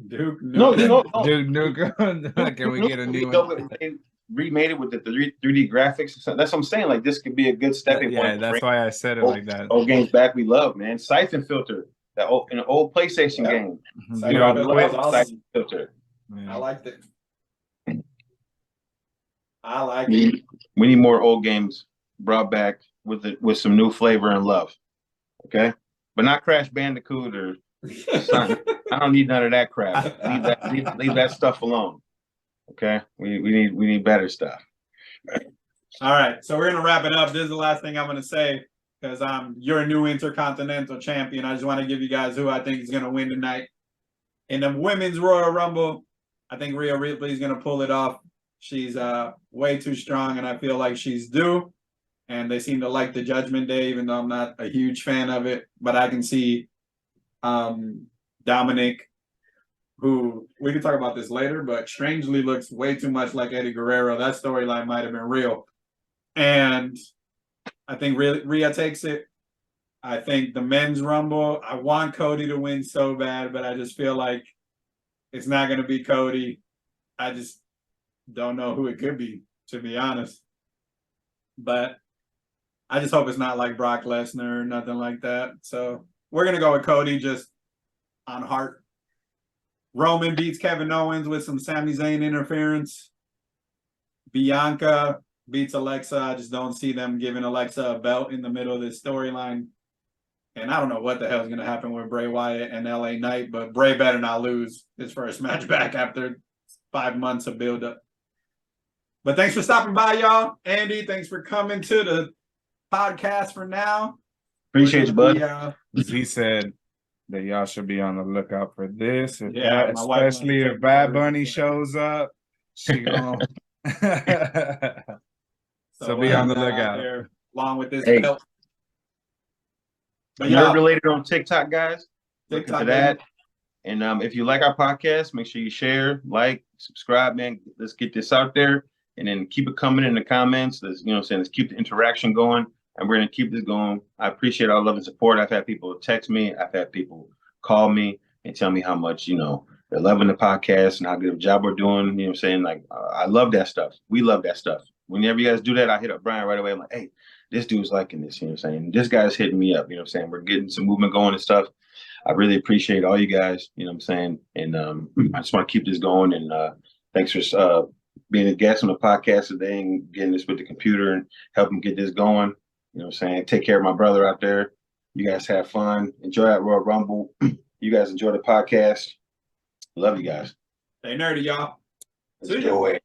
Duke Nukem. No. Duke Nukem. Can we get a new one? They remade it with the 3D graphics. So that's what I'm saying. Like this could be a good stepping point. Yeah, that's why I said it like that. Old games back we love, man. Siphon Filter, that an old PlayStation game. Siphon Filter. Yeah. I liked it. I like it. We need more old games brought back with some new flavor and love. Okay, but not Crash Bandicoot or something. I don't need none of that crap. Leave that stuff alone. Okay, we need better stuff. All right, so we're gonna wrap it up. This is the last thing I'm gonna say because you're a new Intercontinental Champion. I just want to give you guys who I think is gonna win tonight in the Women's Royal Rumble. I think Rhea Ripley is gonna pull it off. She's way too strong, and I feel like she's due. And they seem to like the Judgment Day, even though I'm not a huge fan of it. But I can see Dominic, who we can talk about this later, but strangely looks way too much like Eddie Guerrero. That storyline might have been real. And I think Rhea takes it. I think the Men's Rumble, I want Cody to win so bad, but I just feel like it's not going to be Cody. I just don't know who it could be, to be honest. But I just hope it's not like Brock Lesnar or nothing like that. So we're going to go with Cody just on heart. Roman beats Kevin Owens with some Sami Zayn interference. Bianca beats Alexa. I just don't see them giving Alexa a belt in the middle of this storyline. And I don't know what the hell is going to happen with Bray Wyatt and LA Knight, but Bray better not lose his first match back after 5 months of build-up. But thanks for stopping by, y'all. Andy, thanks for coming to the podcast for now. Appreciate you, bud. He said that y'all should be on the lookout for this, especially if Bad Bunny shows up. She gonna so be on the lookout there, along with this belt. But you're related on TikTok, guys. Look TikTok into that. And if you like our podcast, make sure you share, like, subscribe, man. Let's get this out there. And then keep it coming in the comments. Let's keep the interaction going. And we're going to keep this going. I appreciate all love and support. I've had people text me. I've had people call me and tell me how much, they're loving the podcast and how good of a job we're doing. You know what I'm saying? Like, I love that stuff. We love that stuff. Whenever you guys do that, I hit up Brian right away. I'm like, hey, this dude's liking this. You know what I'm saying? This guy's hitting me up. You know what I'm saying? We're getting some movement going and stuff. I really appreciate all you guys. You know what I'm saying? And I just want to keep this going. And thanks for being a guest on the podcast today and getting this with the computer and helping get this going. You know what I'm saying? Take care of my brother out there. You guys have fun. Enjoy that Royal Rumble. You guys enjoy the podcast. Love you guys. Stay nerdy, y'all. Enjoy.